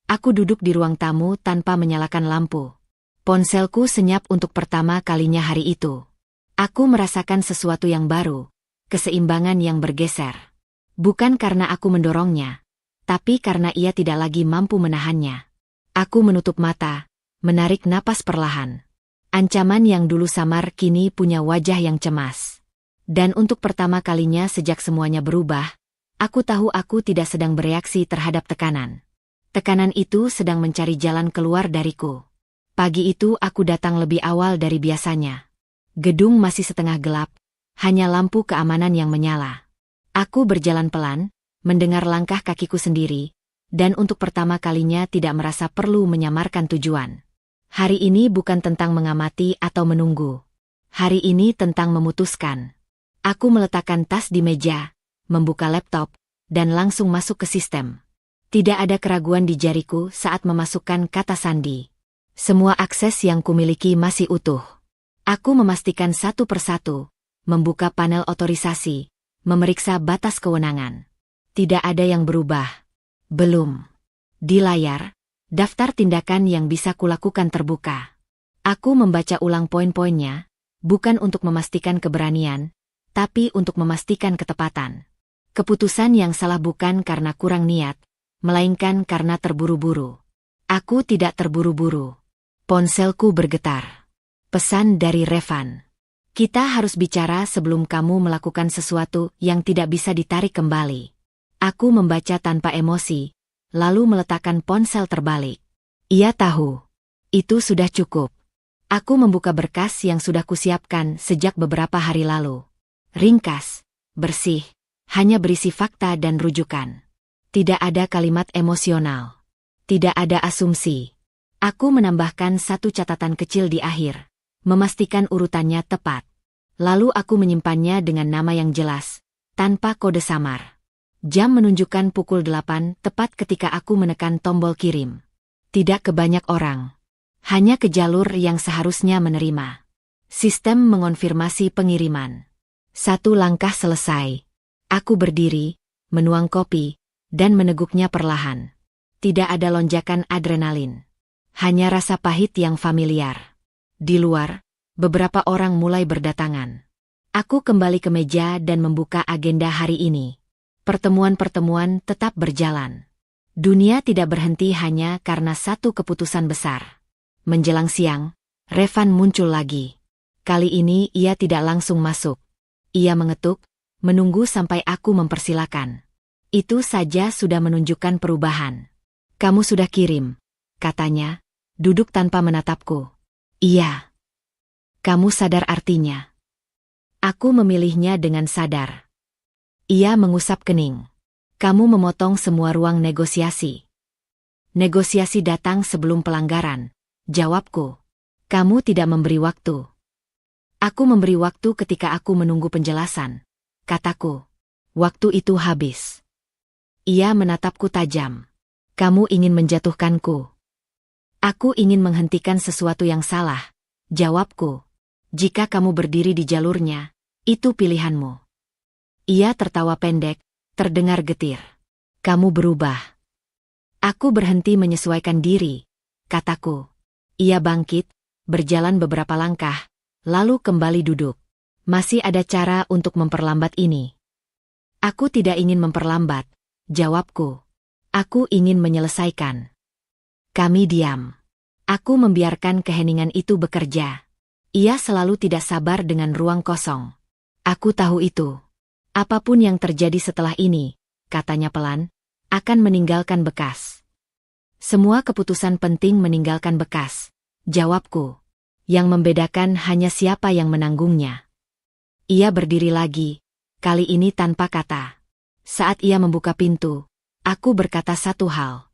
aku duduk di ruang tamu tanpa menyalakan lampu. Ponselku senyap untuk pertama kalinya hari itu. Aku merasakan sesuatu yang baru, keseimbangan yang bergeser. Bukan karena aku mendorongnya, tapi karena ia tidak lagi mampu menahannya. Aku menutup mata, menarik napas perlahan. Ancaman yang dulu samar kini punya wajah yang cemas. Dan untuk pertama kalinya sejak semuanya berubah, aku tahu aku tidak sedang bereaksi terhadap tekanan. Tekanan itu sedang mencari jalan keluar dariku. Pagi itu aku datang lebih awal dari biasanya. Gedung masih setengah gelap, hanya lampu keamanan yang menyala. Aku berjalan pelan, mendengar langkah kakiku sendiri, dan untuk pertama kalinya tidak merasa perlu menyamarkan tujuan. Hari ini bukan tentang mengamati atau menunggu. Hari ini tentang memutuskan. Aku meletakkan tas di meja, membuka laptop, dan langsung masuk ke sistem. Tidak ada keraguan di jariku saat memasukkan kata sandi. Semua akses yang kumiliki masih utuh. Aku memastikan satu persatu, membuka panel otorisasi, memeriksa batas kewenangan. Tidak ada yang berubah. Belum. Di layar, daftar tindakan yang bisa kulakukan terbuka. Aku membaca ulang poin-poinnya, bukan untuk memastikan keberanian, tapi untuk memastikan ketepatan. Keputusan yang salah bukan karena kurang niat, melainkan karena terburu-buru. Aku tidak terburu-buru. Ponselku bergetar. Pesan dari Revan. Kita harus bicara sebelum kamu melakukan sesuatu yang tidak bisa ditarik kembali. Aku membaca tanpa emosi, lalu meletakkan ponsel terbalik. Ia tahu. Itu sudah cukup. Aku membuka berkas yang sudah kusiapkan sejak beberapa hari lalu. Ringkas, bersih, hanya berisi fakta dan rujukan. Tidak ada kalimat emosional. Tidak ada asumsi. Aku menambahkan satu catatan kecil di akhir, memastikan urutannya tepat. Lalu aku menyimpannya dengan nama yang jelas, tanpa kode samar. Jam menunjukkan pukul 8 tepat ketika aku menekan tombol kirim. Tidak ke banyak orang. Hanya ke jalur yang seharusnya menerima. Sistem mengonfirmasi pengiriman. Satu langkah selesai. Aku berdiri, menuang kopi, dan meneguknya perlahan. Tidak ada lonjakan adrenalin. Hanya rasa pahit yang familiar. Di luar, beberapa orang mulai berdatangan. Aku kembali ke meja dan membuka agenda hari ini. Pertemuan-pertemuan tetap berjalan. Dunia tidak berhenti hanya karena satu keputusan besar. Menjelang siang, Revan muncul lagi. Kali ini ia tidak langsung masuk. Ia mengetuk, menunggu sampai aku mempersilakan. Itu saja sudah menunjukkan perubahan. Kamu sudah kirim, katanya, duduk tanpa menatapku. Iya. Kamu sadar artinya? Aku memilihnya dengan sadar. Ia mengusap kening. Kamu memotong semua ruang negosiasi. Negosiasi datang sebelum pelanggaran, jawabku. Kamu tidak memberi waktu. Aku memberi waktu ketika aku menunggu penjelasan, kataku. Waktu itu habis. Ia menatapku tajam. Kamu ingin menjatuhkanku. Aku ingin menghentikan sesuatu yang salah, jawabku. Jika kamu berdiri di jalurnya, itu pilihanmu. Ia tertawa pendek, terdengar getir. Kamu berubah. Aku berhenti menyesuaikan diri, kataku. Ia bangkit, berjalan beberapa langkah, lalu kembali duduk. Masih ada cara untuk memperlambat ini. Aku tidak ingin memperlambat, jawabku. Aku ingin menyelesaikan. Kami diam. Aku membiarkan keheningan itu bekerja. Ia selalu tidak sabar dengan ruang kosong. Aku tahu itu. Apapun yang terjadi setelah ini, katanya pelan, akan meninggalkan bekas. Semua keputusan penting meninggalkan bekas, jawabku. Yang membedakan hanya siapa yang menanggungnya. Ia berdiri lagi, kali ini tanpa kata. Saat ia membuka pintu, aku berkata satu hal.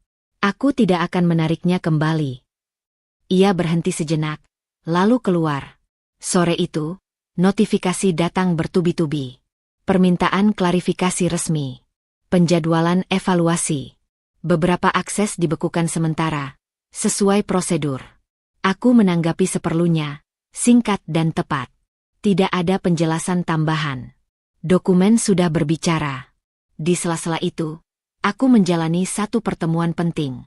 Aku tidak akan menariknya kembali. Ia berhenti sejenak, lalu keluar. Sore itu, notifikasi datang bertubi-tubi. Permintaan klarifikasi resmi. Penjadwalan evaluasi. Beberapa akses dibekukan sementara, sesuai prosedur. Aku menanggapi seperlunya, singkat dan tepat. Tidak ada penjelasan tambahan. Dokumen sudah berbicara. Di sela-sela itu, aku menjalani satu pertemuan penting.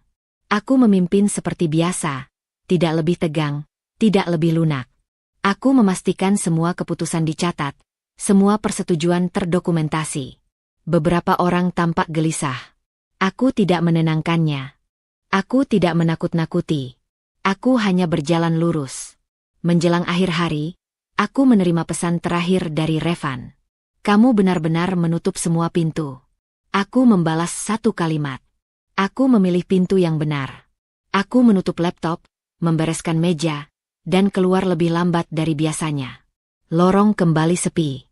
Aku memimpin seperti biasa, tidak lebih tegang, tidak lebih lunak. Aku memastikan semua keputusan dicatat, semua persetujuan terdokumentasi. Beberapa orang tampak gelisah. Aku tidak menenangkannya. Aku tidak menakut-nakuti. Aku hanya berjalan lurus. Menjelang akhir hari, aku menerima pesan terakhir dari Revan. Kamu benar-benar menutup semua pintu. Aku membalas satu kalimat. Aku memilih pintu yang benar. Aku menutup laptop, membereskan meja, dan keluar lebih lambat dari biasanya. Lorong kembali sepi.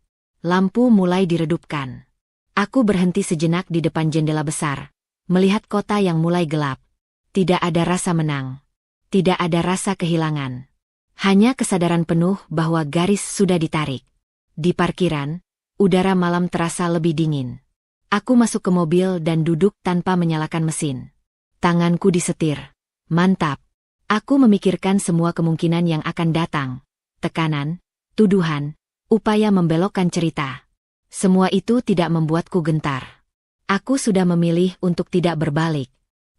Lampu mulai diredupkan. Aku berhenti sejenak di depan jendela besar, melihat kota yang mulai gelap. Tidak ada rasa menang. Tidak ada rasa kehilangan. Hanya kesadaran penuh bahwa garis sudah ditarik. Di parkiran, udara malam terasa lebih dingin. Aku masuk ke mobil dan duduk tanpa menyalakan mesin. Tanganku disetir. Mantap. Aku memikirkan semua kemungkinan yang akan datang. Tekanan, tuduhan, upaya membelokkan cerita. Semua itu tidak membuatku gentar. Aku sudah memilih untuk tidak berbalik.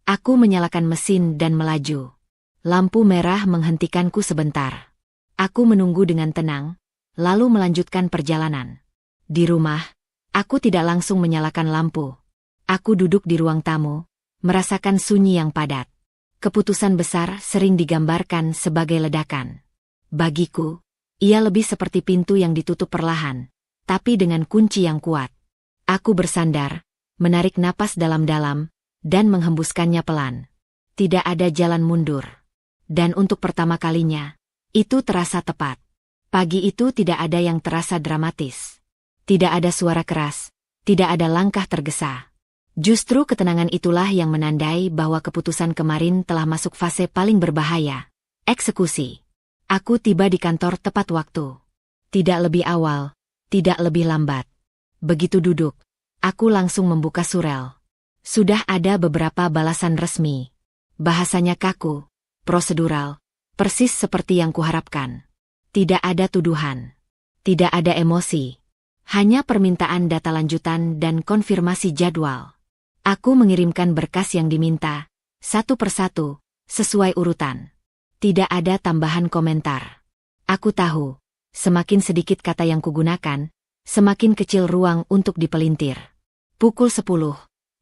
Aku menyalakan mesin dan melaju. Lampu merah menghentikanku sebentar. Aku menunggu dengan tenang, lalu melanjutkan perjalanan. Di rumah, aku tidak langsung menyalakan lampu. Aku duduk di ruang tamu, merasakan sunyi yang padat. Keputusan besar sering digambarkan sebagai ledakan. Bagiku, ia lebih seperti pintu yang ditutup perlahan, tapi dengan kunci yang kuat. Aku bersandar, menarik napas dalam-dalam, dan menghembuskannya pelan. Tidak ada jalan mundur. Dan untuk pertama kalinya, itu terasa tepat. Pagi itu tidak ada yang terasa dramatis. Tidak ada suara keras, tidak ada langkah tergesa. Justru ketenangan itulah yang menandai bahwa keputusan kemarin telah masuk fase paling berbahaya. Eksekusi. Aku tiba di kantor tepat waktu. Tidak lebih awal, tidak lebih lambat. Begitu duduk, aku langsung membuka surel. Sudah ada beberapa balasan resmi. Bahasanya kaku, prosedural, persis seperti yang kuharapkan. Tidak ada tuduhan. Tidak ada emosi. Hanya permintaan data lanjutan dan konfirmasi jadwal. Aku mengirimkan berkas yang diminta, satu persatu, sesuai urutan. Tidak ada tambahan komentar. Aku tahu, semakin sedikit kata yang kugunakan, semakin kecil ruang untuk dipelintir. Pukul 10,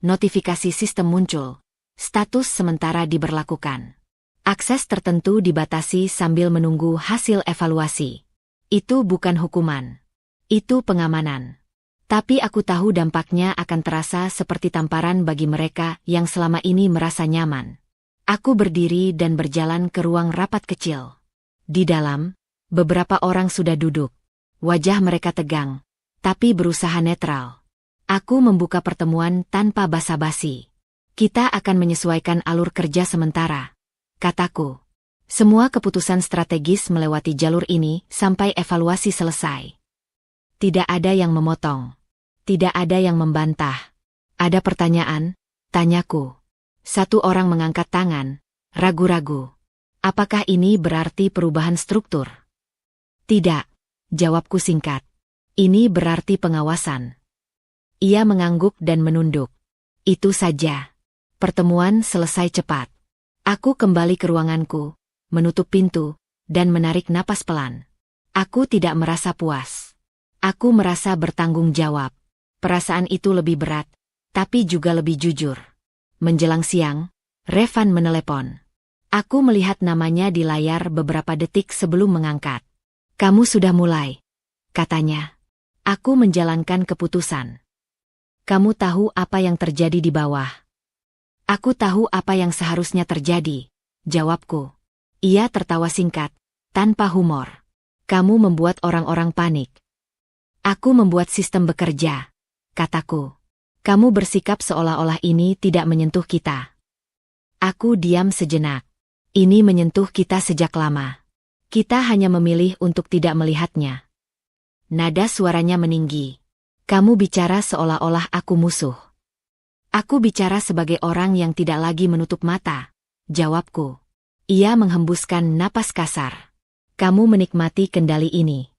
notifikasi sistem muncul. Status sementara diberlakukan. Akses tertentu dibatasi sambil menunggu hasil evaluasi. Itu bukan hukuman. Itu pengamanan. Tapi aku tahu dampaknya akan terasa seperti tamparan bagi mereka yang selama ini merasa nyaman. Aku berdiri dan berjalan ke ruang rapat kecil. Di dalam, beberapa orang sudah duduk. Wajah mereka tegang, tapi berusaha netral. Aku membuka pertemuan tanpa basa-basi. Kita akan menyesuaikan alur kerja sementara, kataku. Semua keputusan strategis melewati jalur ini sampai evaluasi selesai. Tidak ada yang memotong. Tidak ada yang membantah. Ada pertanyaan? Tanyaku. Satu orang mengangkat tangan, ragu-ragu. Apakah ini berarti perubahan struktur? Tidak, jawabku singkat. Ini berarti pengawasan. Ia mengangguk dan menunduk. Itu saja. Pertemuan selesai cepat. Aku kembali ke ruanganku, menutup pintu, dan menarik napas pelan. Aku tidak merasa puas. Aku merasa bertanggung jawab. Perasaan itu lebih berat, tapi juga lebih jujur. Menjelang siang, Revan menelepon. Aku melihat namanya di layar beberapa detik sebelum mengangkat. Kamu sudah mulai, katanya. Aku menjalankan keputusan. Kamu tahu apa yang terjadi di bawah. Aku tahu apa yang seharusnya terjadi, jawabku. Ia tertawa singkat, tanpa humor. Kamu membuat orang-orang panik. Aku membuat sistem bekerja, kataku. Kamu bersikap seolah-olah ini tidak menyentuh kita. Aku diam sejenak. Ini menyentuh kita sejak lama. Kita hanya memilih untuk tidak melihatnya. Nada suaranya meninggi. Kamu bicara seolah-olah aku musuh. Aku bicara sebagai orang yang tidak lagi menutup mata, jawabku. Ia menghembuskan napas kasar. Kamu menikmati kendali ini.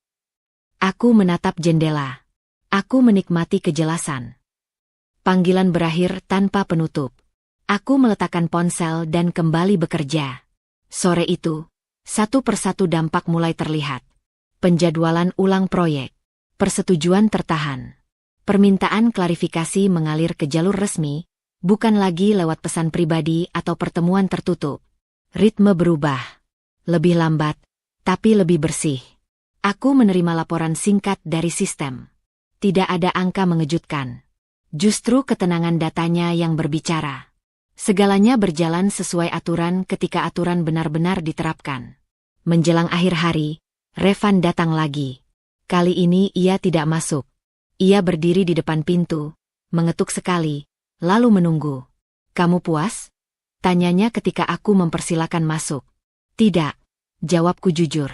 Aku menatap jendela. Aku menikmati kejelasan. Panggilan berakhir tanpa penutup. Aku meletakkan ponsel dan kembali bekerja. Sore itu, satu persatu dampak mulai terlihat. Penjadwalan ulang proyek. Persetujuan tertahan. Permintaan klarifikasi mengalir ke jalur resmi, bukan lagi lewat pesan pribadi atau pertemuan tertutup. Ritme berubah. Lebih lambat, tapi lebih bersih. Aku menerima laporan singkat dari sistem. Tidak ada angka mengejutkan. Justru ketenangan datanya yang berbicara. Segalanya berjalan sesuai aturan ketika aturan benar-benar diterapkan. Menjelang akhir hari, Revan datang lagi. Kali ini ia tidak masuk. Ia berdiri di depan pintu, mengetuk sekali, lalu menunggu. Kamu puas? Tanyanya ketika aku mempersilakan masuk. Tidak, jawabku jujur.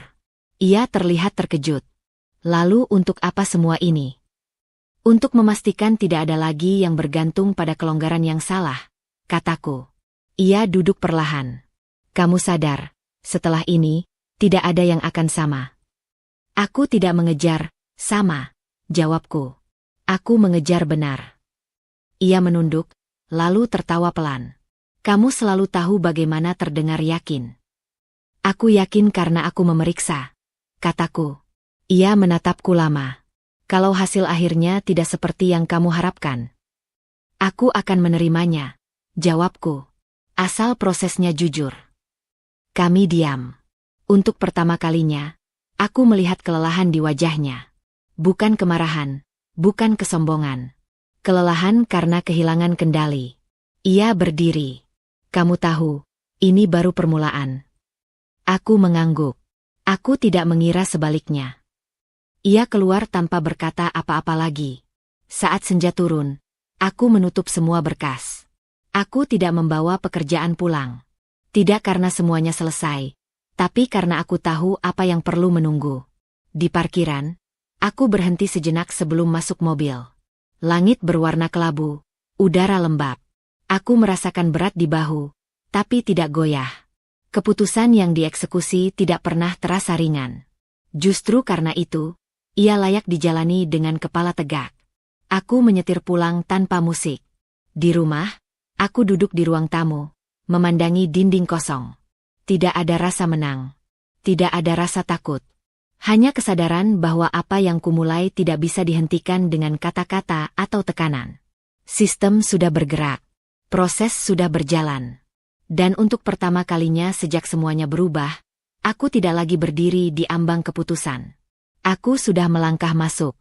Ia terlihat terkejut. Lalu untuk apa semua ini? Untuk memastikan tidak ada lagi yang bergantung pada kelonggaran yang salah, kataku. Ia duduk perlahan. Kamu sadar, setelah ini, tidak ada yang akan sama. Aku tidak mengejar, sama, jawabku. Aku mengejar benar. Ia menunduk, lalu tertawa pelan. Kamu selalu tahu bagaimana terdengar yakin. Aku yakin karena aku memeriksa, kataku. Ia menatapku lama. Kalau hasil akhirnya tidak seperti yang kamu harapkan, aku akan menerimanya, jawabku. Asal prosesnya jujur. Kami diam. Untuk pertama kalinya, aku melihat kelelahan di wajahnya. Bukan kemarahan, bukan kesombongan. Kelelahan karena kehilangan kendali. Ia berdiri. Kamu tahu, ini baru permulaan. Aku mengangguk. Aku tidak mengira sebaliknya. Ia keluar tanpa berkata apa-apa lagi. Saat senja turun, aku menutup semua berkas. Aku tidak membawa pekerjaan pulang. Tidak karena semuanya selesai, tapi karena aku tahu apa yang perlu menunggu. Di parkiran, aku berhenti sejenak sebelum masuk mobil. Langit berwarna kelabu, udara lembab. Aku merasakan berat di bahu, tapi tidak goyah. Keputusan yang dieksekusi tidak pernah terasa ringan. Justru karena itu, ia layak dijalani dengan kepala tegak. Aku menyetir pulang tanpa musik. Di rumah, aku duduk di ruang tamu, memandangi dinding kosong. Tidak ada rasa menang. Tidak ada rasa takut. Hanya kesadaran bahwa apa yang kumulai tidak bisa dihentikan dengan kata-kata atau tekanan. Sistem sudah bergerak. Proses sudah berjalan. Dan untuk pertama kalinya sejak semuanya berubah, aku tidak lagi berdiri di ambang keputusan. Aku sudah melangkah masuk.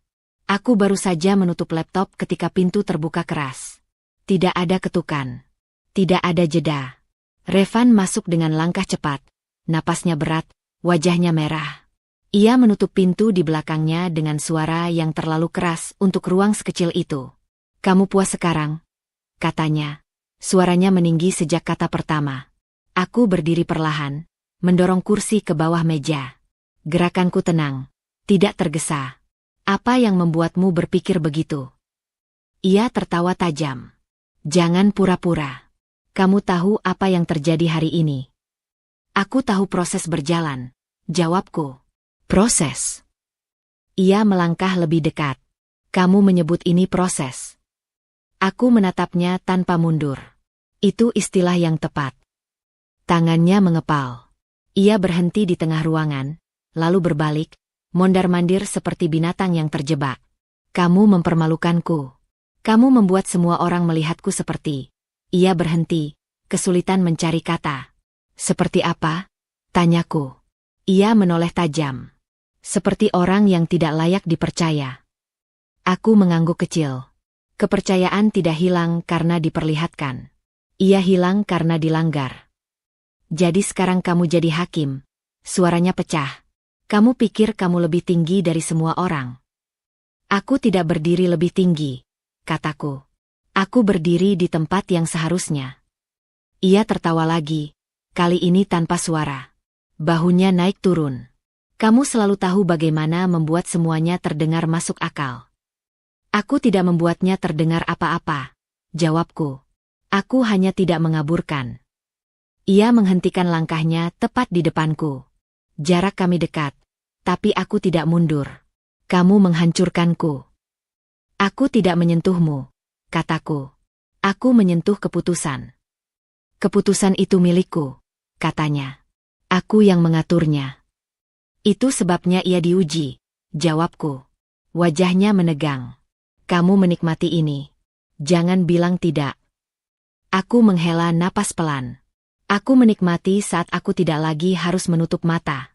Aku baru saja menutup laptop ketika pintu terbuka keras. Tidak ada ketukan. Tidak ada jeda. Revan masuk dengan langkah cepat. Napasnya berat, wajahnya merah. Ia menutup pintu di belakangnya dengan suara yang terlalu keras untuk ruang sekecil itu. Kamu puas sekarang? Katanya. Suaranya meninggi sejak kata pertama. Aku berdiri perlahan, mendorong kursi ke bawah meja. Gerakanku tenang, tidak tergesa. Apa yang membuatmu berpikir begitu? Ia tertawa tajam. Jangan pura-pura. Kamu tahu apa yang terjadi hari ini? Aku tahu proses berjalan, jawabku. Proses? Ia melangkah lebih dekat. Kamu menyebut ini proses. Aku menatapnya tanpa mundur. Itu istilah yang tepat. Tangannya mengepal. Ia berhenti di tengah ruangan, lalu berbalik, mondar-mandir seperti binatang yang terjebak. Kamu mempermalukanku. Kamu membuat semua orang melihatku seperti. Ia berhenti, kesulitan mencari kata. Seperti apa? Tanyaku. Ia menoleh tajam. Seperti orang yang tidak layak dipercaya. Aku mengangguk kecil. Kepercayaan tidak hilang karena diperlihatkan. Ia hilang karena dilanggar. Jadi sekarang kamu jadi hakim. Suaranya pecah. Kamu pikir kamu lebih tinggi dari semua orang. Aku tidak berdiri lebih tinggi, kataku. Aku berdiri di tempat yang seharusnya. Ia tertawa lagi. kali ini tanpa suara. Bahunya naik turun. Kamu selalu tahu bagaimana membuat semuanya terdengar masuk akal. Aku tidak membuatnya terdengar apa-apa, jawabku. Aku hanya tidak mengaburkan. Ia menghentikan langkahnya tepat di depanku. Jarak kami dekat, tapi aku tidak mundur. Kamu menghancurkanku. Aku tidak menyentuhmu, kataku. Aku menyentuh keputusan. Keputusan itu milikku, katanya. Aku yang mengaturnya. Itu sebabnya ia diuji, jawabku. Wajahnya menegang. Kamu menikmati ini. Jangan bilang tidak. Aku menghela napas pelan. Aku menikmati saat aku tidak lagi harus menutup mata.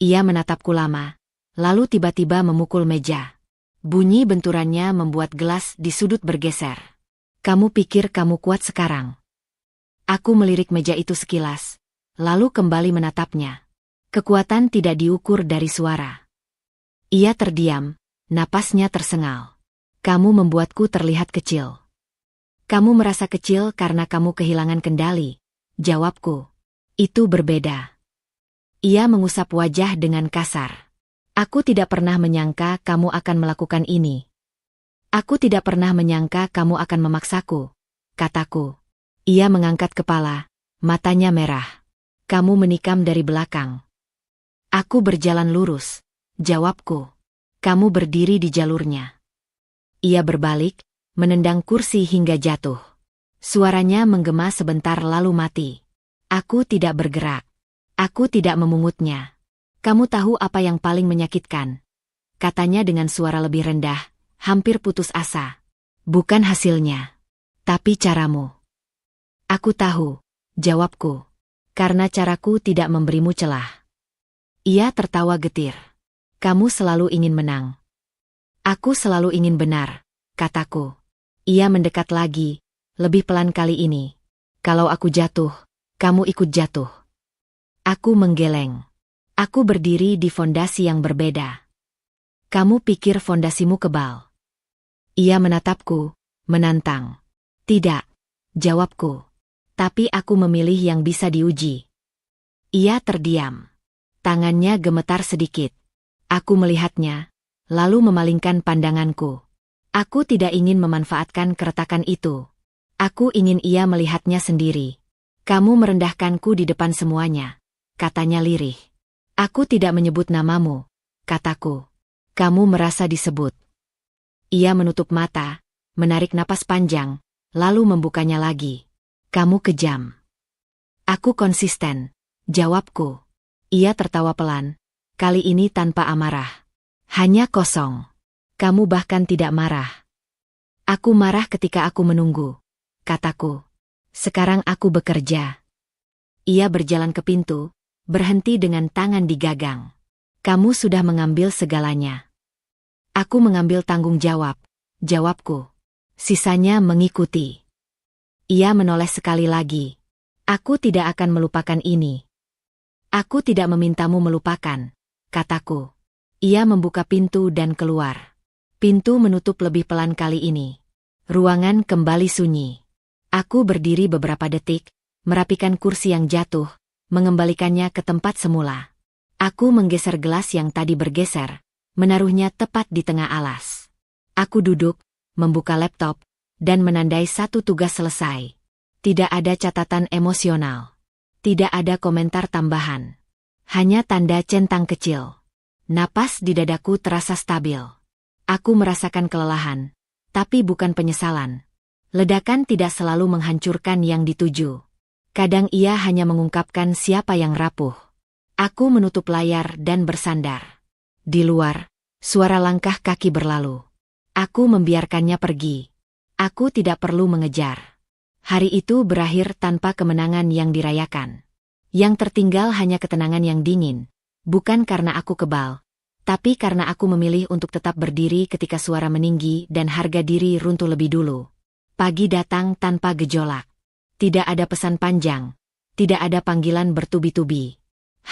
Ia menatapku lama, lalu tiba-tiba memukul meja. Bunyi benturannya membuat gelas di sudut bergeser. Kamu pikir kamu kuat sekarang? Aku melirik meja itu sekilas, lalu kembali menatapnya. Kekuatan tidak diukur dari suara. Ia terdiam, napasnya tersengal. Kamu membuatku terlihat kecil. Kamu merasa kecil karena kamu kehilangan kendali, jawabku. Itu berbeda. Ia mengusap wajah dengan kasar. Aku tidak pernah menyangka kamu akan melakukan ini. Aku tidak pernah menyangka kamu akan memaksaku, kataku. Ia mengangkat kepala, matanya merah. Kamu menikam dari belakang. Aku berjalan lurus, jawabku. Kamu berdiri di jalurnya. Ia berbalik, menendang kursi hingga jatuh. Suaranya menggema sebentar lalu mati. Aku tidak bergerak. Aku tidak memungutnya. Kamu tahu apa yang paling menyakitkan? Katanya dengan suara lebih rendah, hampir putus asa. Bukan hasilnya, tapi caramu. Aku tahu, jawabku. Karena caraku tidak memberimu celah. Ia tertawa getir. Kamu selalu ingin menang. Aku selalu ingin benar, kataku. Ia mendekat lagi, lebih pelan kali ini. Kalau aku jatuh, kamu ikut jatuh. Aku menggeleng. Aku berdiri di fondasi yang berbeda. Kamu pikir fondasimu kebal? Ia menatapku, menantang. Tidak, jawabku. Tapi aku memilih yang bisa diuji. Ia terdiam. Tangannya gemetar sedikit. Aku melihatnya, lalu memalingkan pandanganku. Aku tidak ingin memanfaatkan keretakan itu. Aku ingin ia melihatnya sendiri. Kamu merendahkanku di depan semuanya, katanya lirih. Aku tidak menyebut namamu, kataku. Kamu merasa disebut. Ia menutup mata, menarik napas panjang, lalu membukanya lagi. Kamu kejam. Aku konsisten, jawabku. Ia tertawa pelan, kali ini tanpa amarah. Hanya kosong. Kamu bahkan tidak marah. Aku marah ketika aku menunggu, kataku. Sekarang aku bekerja. Ia berjalan ke pintu, berhenti dengan tangan di gagang. Kamu sudah mengambil segalanya. Aku mengambil tanggung jawab, jawabku. Sisanya mengikuti. Ia menoleh sekali lagi. Aku tidak akan melupakan ini. Aku tidak memintamu melupakan, kataku. Ia membuka pintu dan keluar. Pintu menutup lebih pelan kali ini. Ruangan kembali sunyi. Aku berdiri beberapa detik, merapikan kursi yang jatuh, mengembalikannya ke tempat semula. Aku menggeser gelas yang tadi bergeser, menaruhnya tepat di tengah alas. Aku duduk, membuka laptop, dan menandai satu tugas selesai. Tidak ada catatan emosional. Tidak ada komentar tambahan. Hanya tanda centang kecil. Napas di dadaku terasa stabil. Aku merasakan kelelahan, tapi bukan penyesalan. Ledakan tidak selalu menghancurkan yang dituju. Kadang ia hanya mengungkapkan siapa yang rapuh. Aku menutup layar dan bersandar. Di luar, suara langkah kaki berlalu. Aku membiarkannya pergi. Aku tidak perlu mengejar. Hari itu berakhir tanpa kemenangan yang dirayakan. Yang tertinggal hanya ketenangan yang dingin. Bukan karena aku kebal, tapi karena aku memilih untuk tetap berdiri ketika suara meninggi dan harga diri runtuh lebih dulu. Pagi datang tanpa gejolak. Tidak ada pesan panjang. Tidak ada panggilan bertubi-tubi.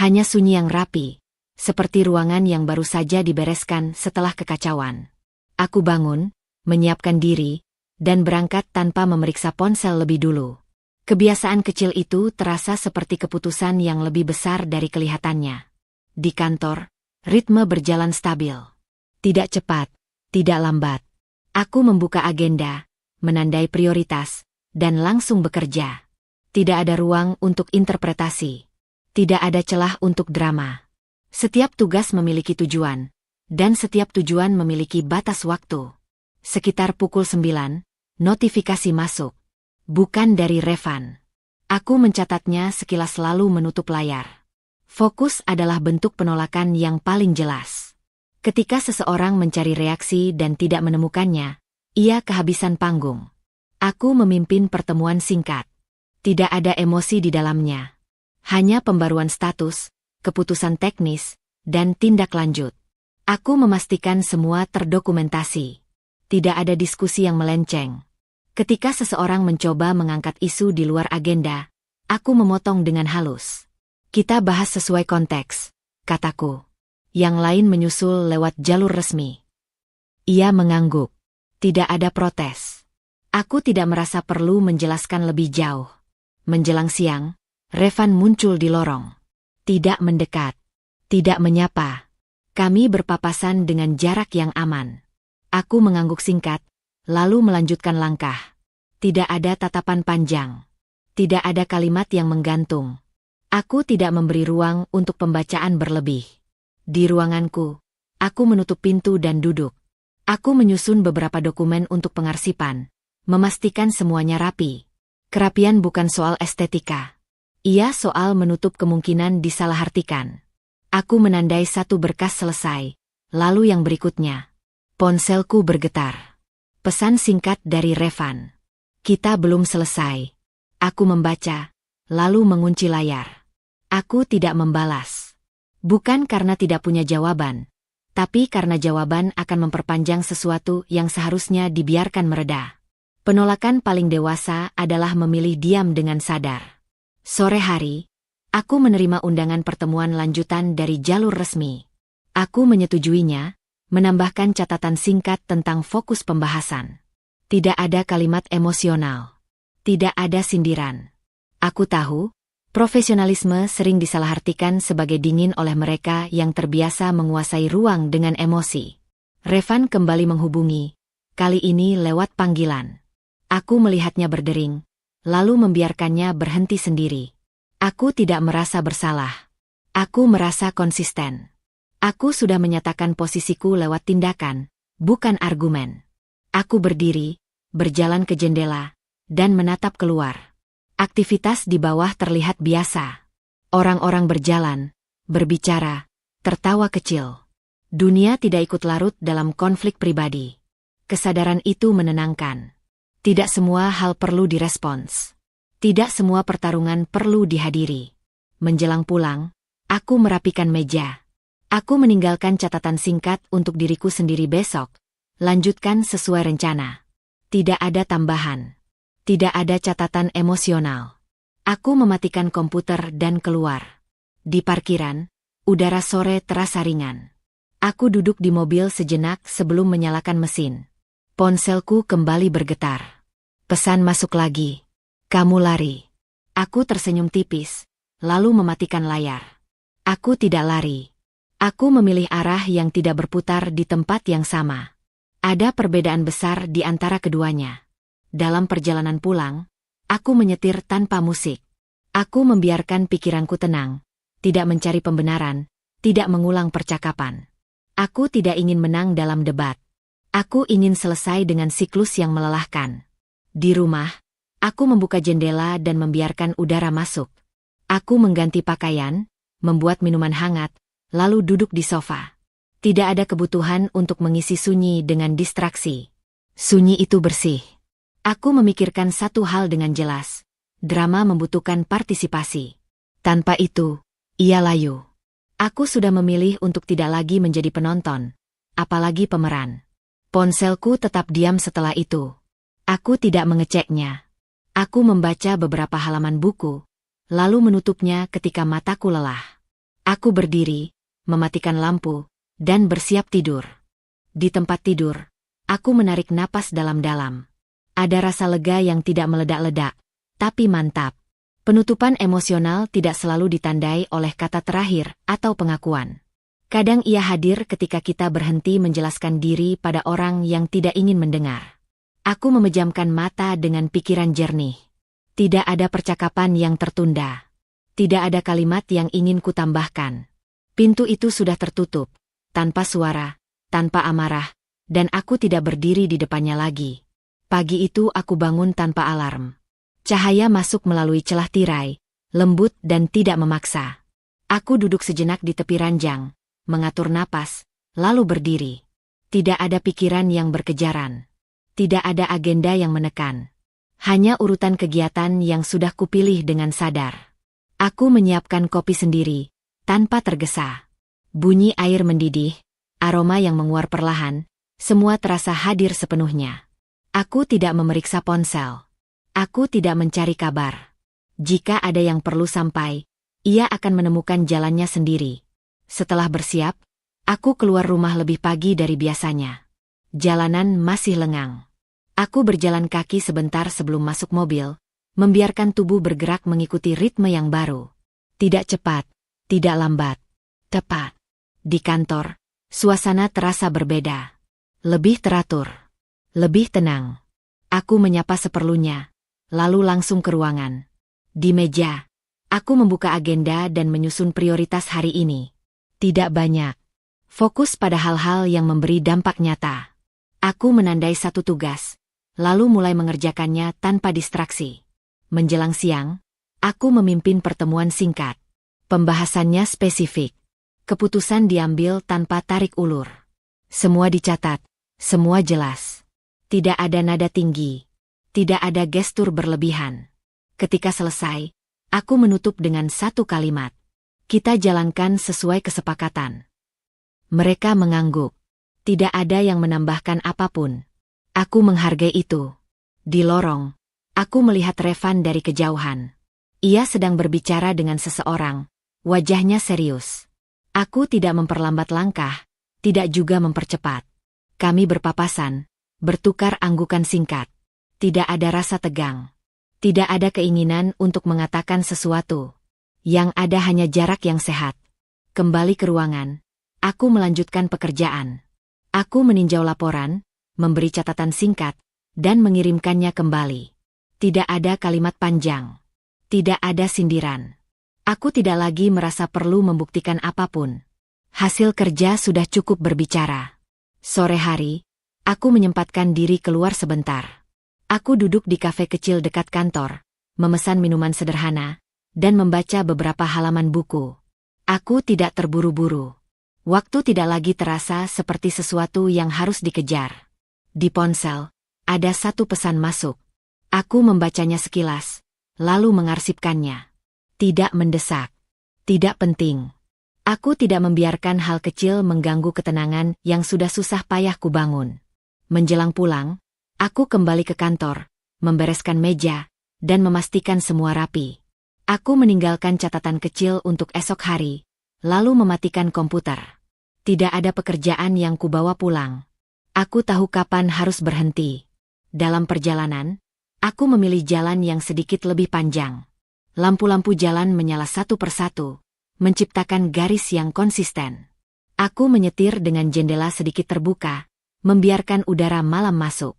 Hanya sunyi yang rapi, seperti ruangan yang baru saja dibereskan setelah kekacauan. Aku bangun, menyiapkan diri, dan berangkat tanpa memeriksa ponsel lebih dulu. Kebiasaan kecil itu terasa seperti keputusan yang lebih besar dari kelihatannya. Di kantor, ritme berjalan stabil. Tidak cepat, tidak lambat. Aku membuka agenda, menandai prioritas, dan langsung bekerja. Tidak ada ruang untuk interpretasi. Tidak ada celah untuk drama. Setiap tugas memiliki tujuan, dan setiap tujuan memiliki batas waktu. Sekitar pukul 9, notifikasi masuk. Bukan dari Revan. Aku mencatatnya sekilas lalu menutup layar. Fokus adalah bentuk penolakan yang paling jelas. Ketika seseorang mencari reaksi dan tidak menemukannya, ia kehabisan panggung. Aku memimpin pertemuan singkat. Tidak ada emosi di dalamnya. Hanya pembaruan status, keputusan teknis, dan tindak lanjut. Aku memastikan semua terdokumentasi. Tidak ada diskusi yang melenceng. Ketika seseorang mencoba mengangkat isu di luar agenda, aku memotong dengan halus. Kita bahas sesuai konteks, kataku. Yang lain menyusul lewat jalur resmi. Ia mengangguk. Tidak ada protes. Aku tidak merasa perlu menjelaskan lebih jauh. Menjelang siang, Revan muncul di lorong. Tidak mendekat. Tidak menyapa. Kami berpapasan dengan jarak yang aman. Aku mengangguk singkat, lalu melanjutkan langkah. Tidak ada tatapan panjang. Tidak ada kalimat yang menggantung. Aku tidak memberi ruang untuk pembacaan berlebih. Di ruanganku, aku menutup pintu dan duduk. Aku menyusun beberapa dokumen untuk pengarsipan, memastikan semuanya rapi. Kerapian bukan soal estetika. Ia soal menutup kemungkinan disalahartikan. Aku menandai satu berkas selesai, lalu yang berikutnya. Ponselku bergetar. Pesan singkat dari Revan. Kita belum selesai. Aku membaca, lalu mengunci layar. Aku tidak membalas. Bukan karena tidak punya jawaban, tapi karena jawaban akan memperpanjang sesuatu yang seharusnya dibiarkan mereda. Penolakan paling dewasa adalah memilih diam dengan sadar. Sore hari, aku menerima undangan pertemuan lanjutan dari jalur resmi. Aku menyetujuinya, menambahkan catatan singkat tentang fokus pembahasan. Tidak ada kalimat emosional. Tidak ada sindiran. Aku tahu, profesionalisme sering disalahartikan sebagai dingin oleh mereka yang terbiasa menguasai ruang dengan emosi. Revan kembali menghubungi, kali ini lewat panggilan. Aku melihatnya berdering, lalu membiarkannya berhenti sendiri. Aku tidak merasa bersalah. Aku merasa konsisten. Aku sudah menyatakan posisiku lewat tindakan, bukan argumen. Aku berdiri, berjalan ke jendela, dan menatap keluar. Aktivitas di bawah terlihat biasa. Orang-orang berjalan, berbicara, tertawa kecil. Dunia tidak ikut larut dalam konflik pribadi. Kesadaran itu menenangkan. Tidak semua hal perlu direspons. Tidak semua pertarungan perlu dihadiri. Menjelang pulang, aku merapikan meja. Aku meninggalkan catatan singkat untuk diriku sendiri besok. Lanjutkan sesuai rencana. Tidak ada tambahan. Tidak ada catatan emosional. Aku mematikan komputer dan keluar. Di parkiran, udara sore terasa ringan. Aku duduk di mobil sejenak sebelum menyalakan mesin. Ponselku kembali bergetar. Pesan masuk lagi. Kamu lari. Aku tersenyum tipis, lalu mematikan layar. Aku tidak lari. Aku memilih arah yang tidak berputar di tempat yang sama. Ada perbedaan besar di antara keduanya. Dalam perjalanan pulang, aku menyetir tanpa musik. Aku membiarkan pikiranku tenang, tidak mencari pembenaran, tidak mengulang percakapan. Aku tidak ingin menang dalam debat. Aku ingin selesai dengan siklus yang melelahkan. Di rumah, aku membuka jendela dan membiarkan udara masuk. Aku mengganti pakaian, membuat minuman hangat, lalu duduk di sofa. Tidak ada kebutuhan untuk mengisi sunyi dengan distraksi. Sunyi itu bersih. Aku memikirkan satu hal dengan jelas. Drama membutuhkan partisipasi. Tanpa itu, ia layu. Aku sudah memilih untuk tidak lagi menjadi penonton, apalagi pemeran. Ponselku tetap diam setelah itu. Aku tidak mengeceknya. Aku membaca beberapa halaman buku, lalu menutupnya ketika mataku lelah. Aku berdiri, mematikan lampu, dan bersiap tidur. Di tempat tidur, aku menarik napas dalam-dalam. Ada rasa lega yang tidak meledak-ledak, tapi mantap. Penutupan emosional tidak selalu ditandai oleh kata terakhir atau pengakuan. Kadang ia hadir ketika kita berhenti menjelaskan diri pada orang yang tidak ingin mendengar. Aku memejamkan mata dengan pikiran jernih. Tidak ada percakapan yang tertunda. Tidak ada kalimat yang ingin kutambahkan. Pintu itu sudah tertutup, tanpa suara, tanpa amarah, dan aku tidak berdiri di depannya lagi. Pagi itu aku bangun tanpa alarm. Cahaya masuk melalui celah tirai, lembut dan tidak memaksa. Aku duduk sejenak di tepi ranjang, mengatur napas, lalu berdiri. Tidak ada pikiran yang berkejaran. Tidak ada agenda yang menekan. Hanya urutan kegiatan yang sudah kupilih dengan sadar. Aku menyiapkan kopi sendiri, tanpa tergesa. Bunyi air mendidih, aroma yang menguar perlahan, semua terasa hadir sepenuhnya. Aku tidak memeriksa ponsel. Aku tidak mencari kabar. Jika ada yang perlu sampai, ia akan menemukan jalannya sendiri. Setelah bersiap, aku keluar rumah lebih pagi dari biasanya. Jalanan masih lengang. Aku berjalan kaki sebentar sebelum masuk mobil, membiarkan tubuh bergerak mengikuti ritme yang baru. Tidak cepat, tidak lambat, tepat. Di kantor, suasana terasa berbeda. Lebih teratur. Lebih tenang. Aku menyapa seperlunya, lalu langsung ke ruangan. Di meja, aku membuka agenda dan menyusun prioritas hari ini. Tidak banyak. Fokus pada hal-hal yang memberi dampak nyata. Aku menandai satu tugas, lalu mulai mengerjakannya tanpa distraksi. Menjelang siang, aku memimpin pertemuan singkat. Pembahasannya spesifik. Keputusan diambil tanpa tarik ulur. Semua dicatat, semua jelas. Tidak ada nada tinggi. Tidak ada gestur berlebihan. Ketika selesai, aku menutup dengan satu kalimat. Kita jalankan sesuai kesepakatan. Mereka mengangguk. Tidak ada yang menambahkan apapun. Aku menghargai itu. Di lorong, aku melihat Revan dari kejauhan. Ia sedang berbicara dengan seseorang. Wajahnya serius. Aku tidak memperlambat langkah, tidak juga mempercepat. Kami berpapasan, bertukar anggukan singkat. Tidak ada rasa tegang. Tidak ada keinginan untuk mengatakan sesuatu. Yang ada hanya jarak yang sehat. Kembali ke ruangan, aku melanjutkan pekerjaan. Aku meninjau laporan, memberi catatan singkat, dan mengirimkannya kembali. Tidak ada kalimat panjang. Tidak ada sindiran. Aku tidak lagi merasa perlu membuktikan apapun. Hasil kerja sudah cukup berbicara. Sore hari, aku menyempatkan diri keluar sebentar. Aku duduk di kafe kecil dekat kantor, memesan minuman sederhana, dan membaca beberapa halaman buku. Aku tidak terburu-buru. Waktu tidak lagi terasa seperti sesuatu yang harus dikejar. Di ponsel, ada satu pesan masuk. Aku membacanya sekilas, lalu mengarsipkannya. Tidak mendesak. Tidak penting. Aku tidak membiarkan hal kecil mengganggu ketenangan yang sudah susah payah kubangun. Menjelang pulang, aku kembali ke kantor, membereskan meja, dan memastikan semua rapi. Aku meninggalkan catatan kecil untuk esok hari, lalu mematikan komputer. Tidak ada pekerjaan yang kubawa pulang. Aku tahu kapan harus berhenti. Dalam perjalanan, aku memilih jalan yang sedikit lebih panjang. Lampu-lampu jalan menyala satu persatu, menciptakan garis yang konsisten. Aku menyetir dengan jendela sedikit terbuka, membiarkan udara malam masuk.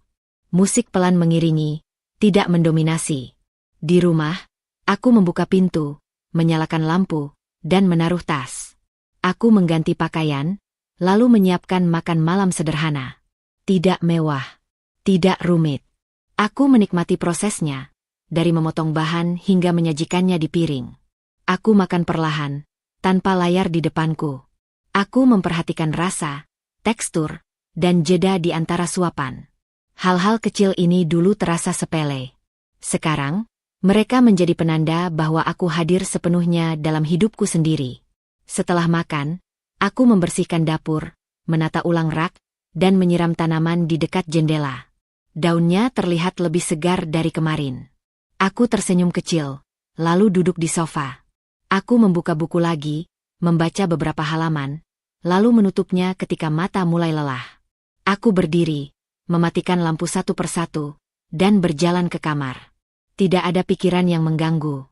Musik pelan mengiringi, tidak mendominasi. Di rumah, aku membuka pintu, menyalakan lampu, dan menaruh tas. Aku mengganti pakaian, lalu menyiapkan makan malam sederhana. Tidak mewah, tidak rumit. Aku menikmati prosesnya. Dari memotong bahan hingga menyajikannya di piring. Aku makan perlahan, tanpa layar di depanku. Aku memperhatikan rasa, tekstur, dan jeda di antara suapan. Hal-hal kecil ini dulu terasa sepele. Sekarang, mereka menjadi penanda bahwa aku hadir sepenuhnya dalam hidupku sendiri. Setelah makan, aku membersihkan dapur, menata ulang rak, dan menyiram tanaman di dekat jendela. Daunnya terlihat lebih segar dari kemarin. Aku tersenyum kecil, lalu duduk di sofa. Aku membuka buku lagi, membaca beberapa halaman, lalu menutupnya ketika mata mulai lelah. Aku berdiri, mematikan lampu satu persatu, dan berjalan ke kamar. Tidak ada pikiran yang mengganggu.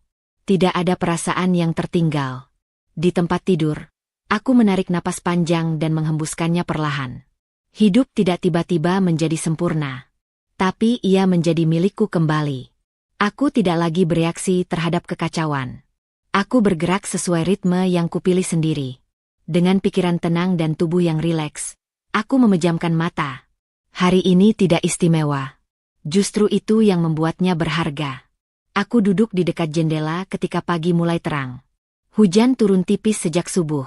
Tidak ada perasaan yang tertinggal. Di tempat tidur, aku menarik napas panjang dan menghembuskannya perlahan. Hidup tidak tiba-tiba menjadi sempurna. Tapi ia menjadi milikku kembali. Aku tidak lagi bereaksi terhadap kekacauan. Aku bergerak sesuai ritme yang kupilih sendiri. Dengan pikiran tenang dan tubuh yang rileks, aku memejamkan mata. Hari ini tidak istimewa. Justru itu yang membuatnya berharga. Aku duduk di dekat jendela ketika pagi mulai terang. Hujan turun tipis sejak subuh,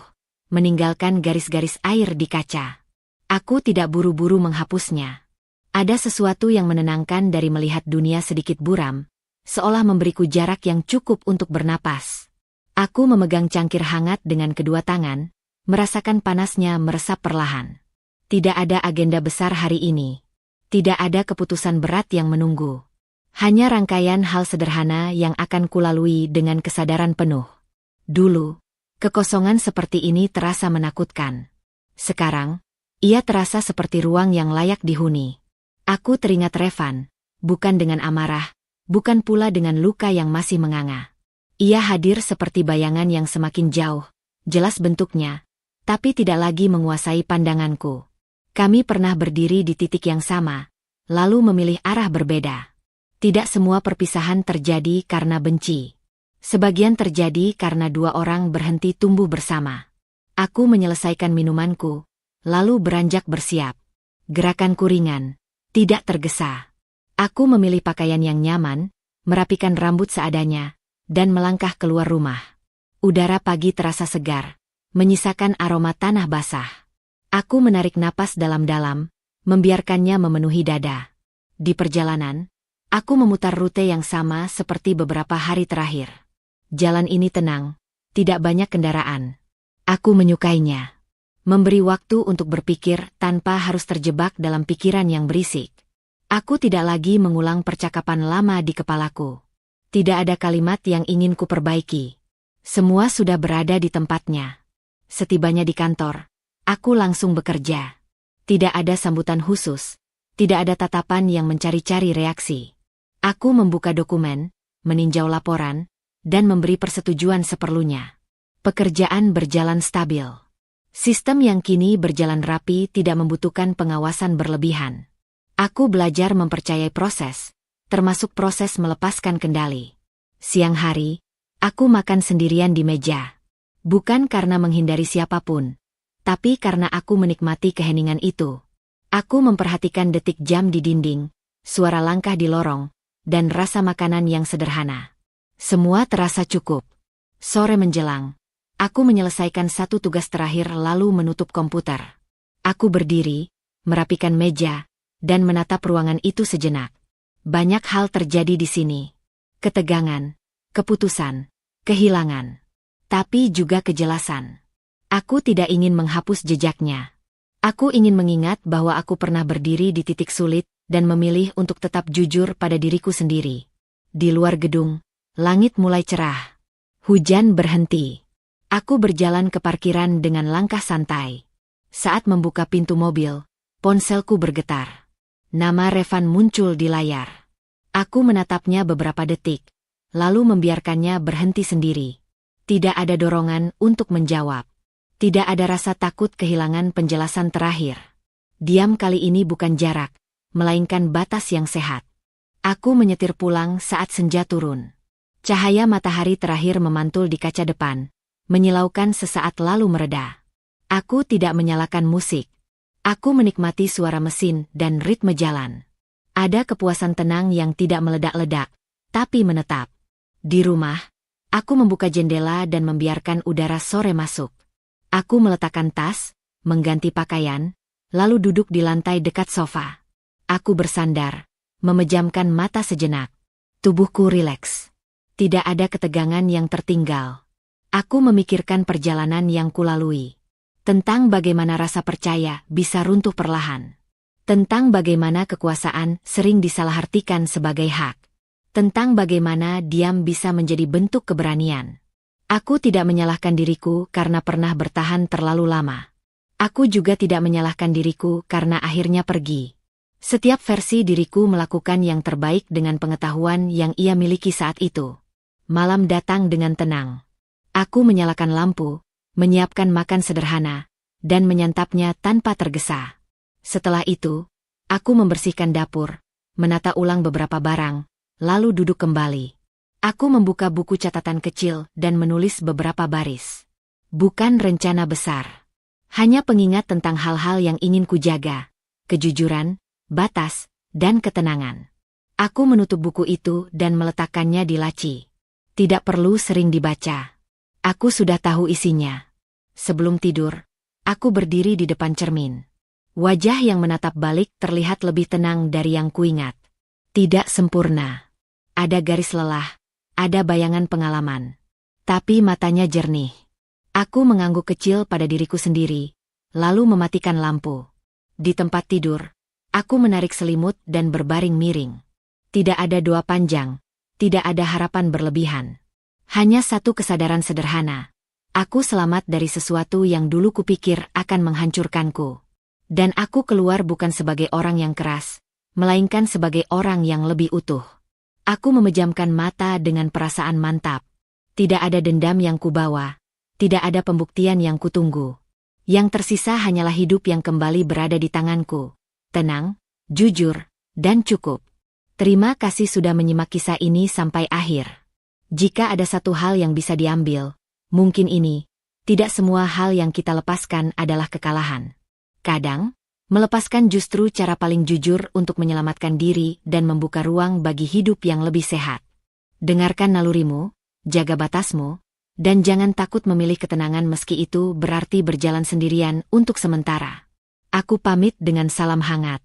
meninggalkan garis-garis air di kaca. Aku tidak buru-buru menghapusnya. Ada sesuatu yang menenangkan dari melihat dunia sedikit buram, seolah memberiku jarak yang cukup untuk bernapas. Aku memegang cangkir hangat dengan kedua tangan, merasakan panasnya meresap perlahan. Tidak ada agenda besar hari ini. Tidak ada keputusan berat yang menunggu. Hanya rangkaian hal sederhana yang akan kulalui dengan kesadaran penuh. Dulu, kekosongan seperti ini terasa menakutkan. Sekarang, ia terasa seperti ruang yang layak dihuni. Aku teringat Revan, bukan dengan amarah, bukan pula dengan luka yang masih menganga. Ia hadir seperti bayangan yang semakin jauh, jelas bentuknya, tapi tidak lagi menguasai pandanganku. Kami pernah berdiri di titik yang sama, lalu memilih arah berbeda. Tidak semua perpisahan terjadi karena benci. Sebagian terjadi karena dua orang berhenti tumbuh bersama. Aku menyelesaikan minumanku, lalu beranjak bersiap. Gerakanku ringan, tidak tergesa. Aku memilih pakaian yang nyaman, merapikan rambut seadanya, dan melangkah keluar rumah. Udara pagi terasa segar, menyisakan aroma tanah basah. Aku menarik napas dalam-dalam, membiarkannya memenuhi dada. Di perjalanan, aku memutar rute yang sama seperti beberapa hari terakhir. Jalan ini tenang, tidak banyak kendaraan. Aku menyukainya. Memberi waktu untuk berpikir tanpa harus terjebak dalam pikiran yang berisik. Aku tidak lagi mengulang percakapan lama di kepalaku. Tidak ada kalimat yang ingin kuperbaiki. Semua sudah berada di tempatnya. Setibanya di kantor, aku langsung bekerja. Tidak ada sambutan khusus, tidak ada tatapan yang mencari-cari reaksi. Aku membuka dokumen, meninjau laporan, dan memberi persetujuan seperlunya. Pekerjaan berjalan stabil. Sistem yang kini berjalan rapi tidak membutuhkan pengawasan berlebihan. Aku belajar mempercayai proses, termasuk proses melepaskan kendali. Siang hari, aku makan sendirian di meja. Bukan karena menghindari siapapun, tapi karena aku menikmati keheningan itu. Aku memperhatikan detik jam di dinding, suara langkah di lorong, dan rasa makanan yang sederhana. Semua terasa cukup. Sore menjelang, aku menyelesaikan satu tugas terakhir lalu menutup komputer. Aku berdiri, merapikan meja, dan menatap ruangan itu sejenak. Banyak hal terjadi di sini. Ketegangan, keputusan, kehilangan. Tapi juga kejelasan. Aku tidak ingin menghapus jejaknya. Aku ingin mengingat bahwa aku pernah berdiri di titik sulit dan memilih untuk tetap jujur pada diriku sendiri. Di luar gedung, langit mulai cerah. Hujan berhenti. Aku berjalan ke parkiran dengan langkah santai. Saat membuka pintu mobil, ponselku bergetar. Nama Revan muncul di layar. Aku menatapnya beberapa detik, lalu membiarkannya berhenti sendiri. Tidak ada dorongan untuk menjawab. Tidak ada rasa takut kehilangan penjelasan terakhir. Diam kali ini bukan jarak, melainkan batas yang sehat. Aku menyetir pulang saat senja turun. Cahaya matahari terakhir memantul di kaca depan, menyilaukan sesaat lalu mereda. Aku tidak menyalakan musik. Aku menikmati suara mesin dan ritme jalan. Ada kepuasan tenang yang tidak meledak-ledak, tapi menetap. Di rumah, aku membuka jendela dan membiarkan udara sore masuk. Aku meletakkan tas, mengganti pakaian, lalu duduk di lantai dekat sofa. Aku bersandar, memejamkan mata sejenak. Tubuhku rileks. Tidak ada ketegangan yang tertinggal. Aku memikirkan perjalanan yang kulalui. Tentang bagaimana rasa percaya bisa runtuh perlahan. Tentang bagaimana kekuasaan sering disalahartikan sebagai hak. Tentang bagaimana diam bisa menjadi bentuk keberanian. Aku tidak menyalahkan diriku karena pernah bertahan terlalu lama. Aku juga tidak menyalahkan diriku karena akhirnya pergi. Setiap versi diriku melakukan yang terbaik dengan pengetahuan yang ia miliki saat itu. Malam datang dengan tenang. Aku menyalakan lampu, menyiapkan makan sederhana, dan menyantapnya tanpa tergesa. Setelah itu, aku membersihkan dapur, menata ulang beberapa barang, lalu duduk kembali. Aku membuka buku catatan kecil dan menulis beberapa baris. Bukan rencana besar. Hanya pengingat tentang hal-hal yang ingin kujaga, kejujuran, batas, dan ketenangan. Aku menutup buku itu dan meletakkannya di laci. Tidak perlu sering dibaca. Aku sudah tahu isinya. Sebelum tidur, aku berdiri di depan cermin. Wajah yang menatap balik terlihat lebih tenang dari yang kuingat. Tidak sempurna. Ada garis lelah. Ada bayangan pengalaman. Tapi matanya jernih. Aku mengangguk kecil pada diriku sendiri, lalu mematikan lampu. Di tempat tidur, aku menarik selimut dan berbaring miring. Tidak ada doa panjang, tidak ada harapan berlebihan. Hanya satu kesadaran sederhana. Aku selamat dari sesuatu yang dulu kupikir akan menghancurkanku. Dan aku keluar bukan sebagai orang yang keras, melainkan sebagai orang yang lebih utuh. Aku memejamkan mata dengan perasaan mantap. Tidak ada dendam yang kubawa. Tidak ada pembuktian yang kutunggu. Yang tersisa hanyalah hidup yang kembali berada di tanganku. Tenang, jujur, dan cukup. Terima kasih sudah menyimak kisah ini sampai akhir. Jika ada satu hal yang bisa diambil, mungkin ini. Tidak semua hal yang kita lepaskan adalah kekalahan. Kadang, melepaskan justru cara paling jujur untuk menyelamatkan diri dan membuka ruang bagi hidup yang lebih sehat. Dengarkan nalurimu, jaga batasmu, dan jangan takut memilih ketenangan meski itu berarti berjalan sendirian untuk sementara. Aku pamit dengan salam hangat.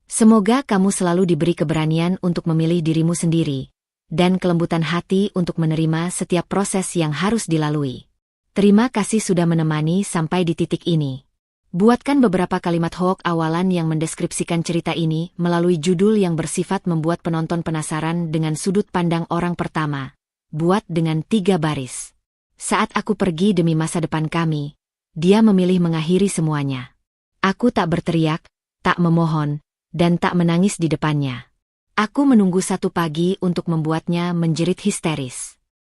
Semoga kamu selalu diberi keberanian untuk memilih dirimu sendiri, dan kelembutan hati untuk menerima setiap proses yang harus dilalui. Terima kasih sudah menemani sampai di titik ini. Buatkan beberapa kalimat hook awalan yang mendeskripsikan cerita ini melalui judul yang bersifat membuat penonton penasaran dengan sudut pandang orang pertama. Buat dengan 3 baris. Saat aku pergi demi masa depan kami, dia memilih mengakhiri semuanya. Aku tak berteriak, tak memohon, dan tak menangis di depannya. Aku menunggu satu pagi untuk membuatnya menjerit histeris.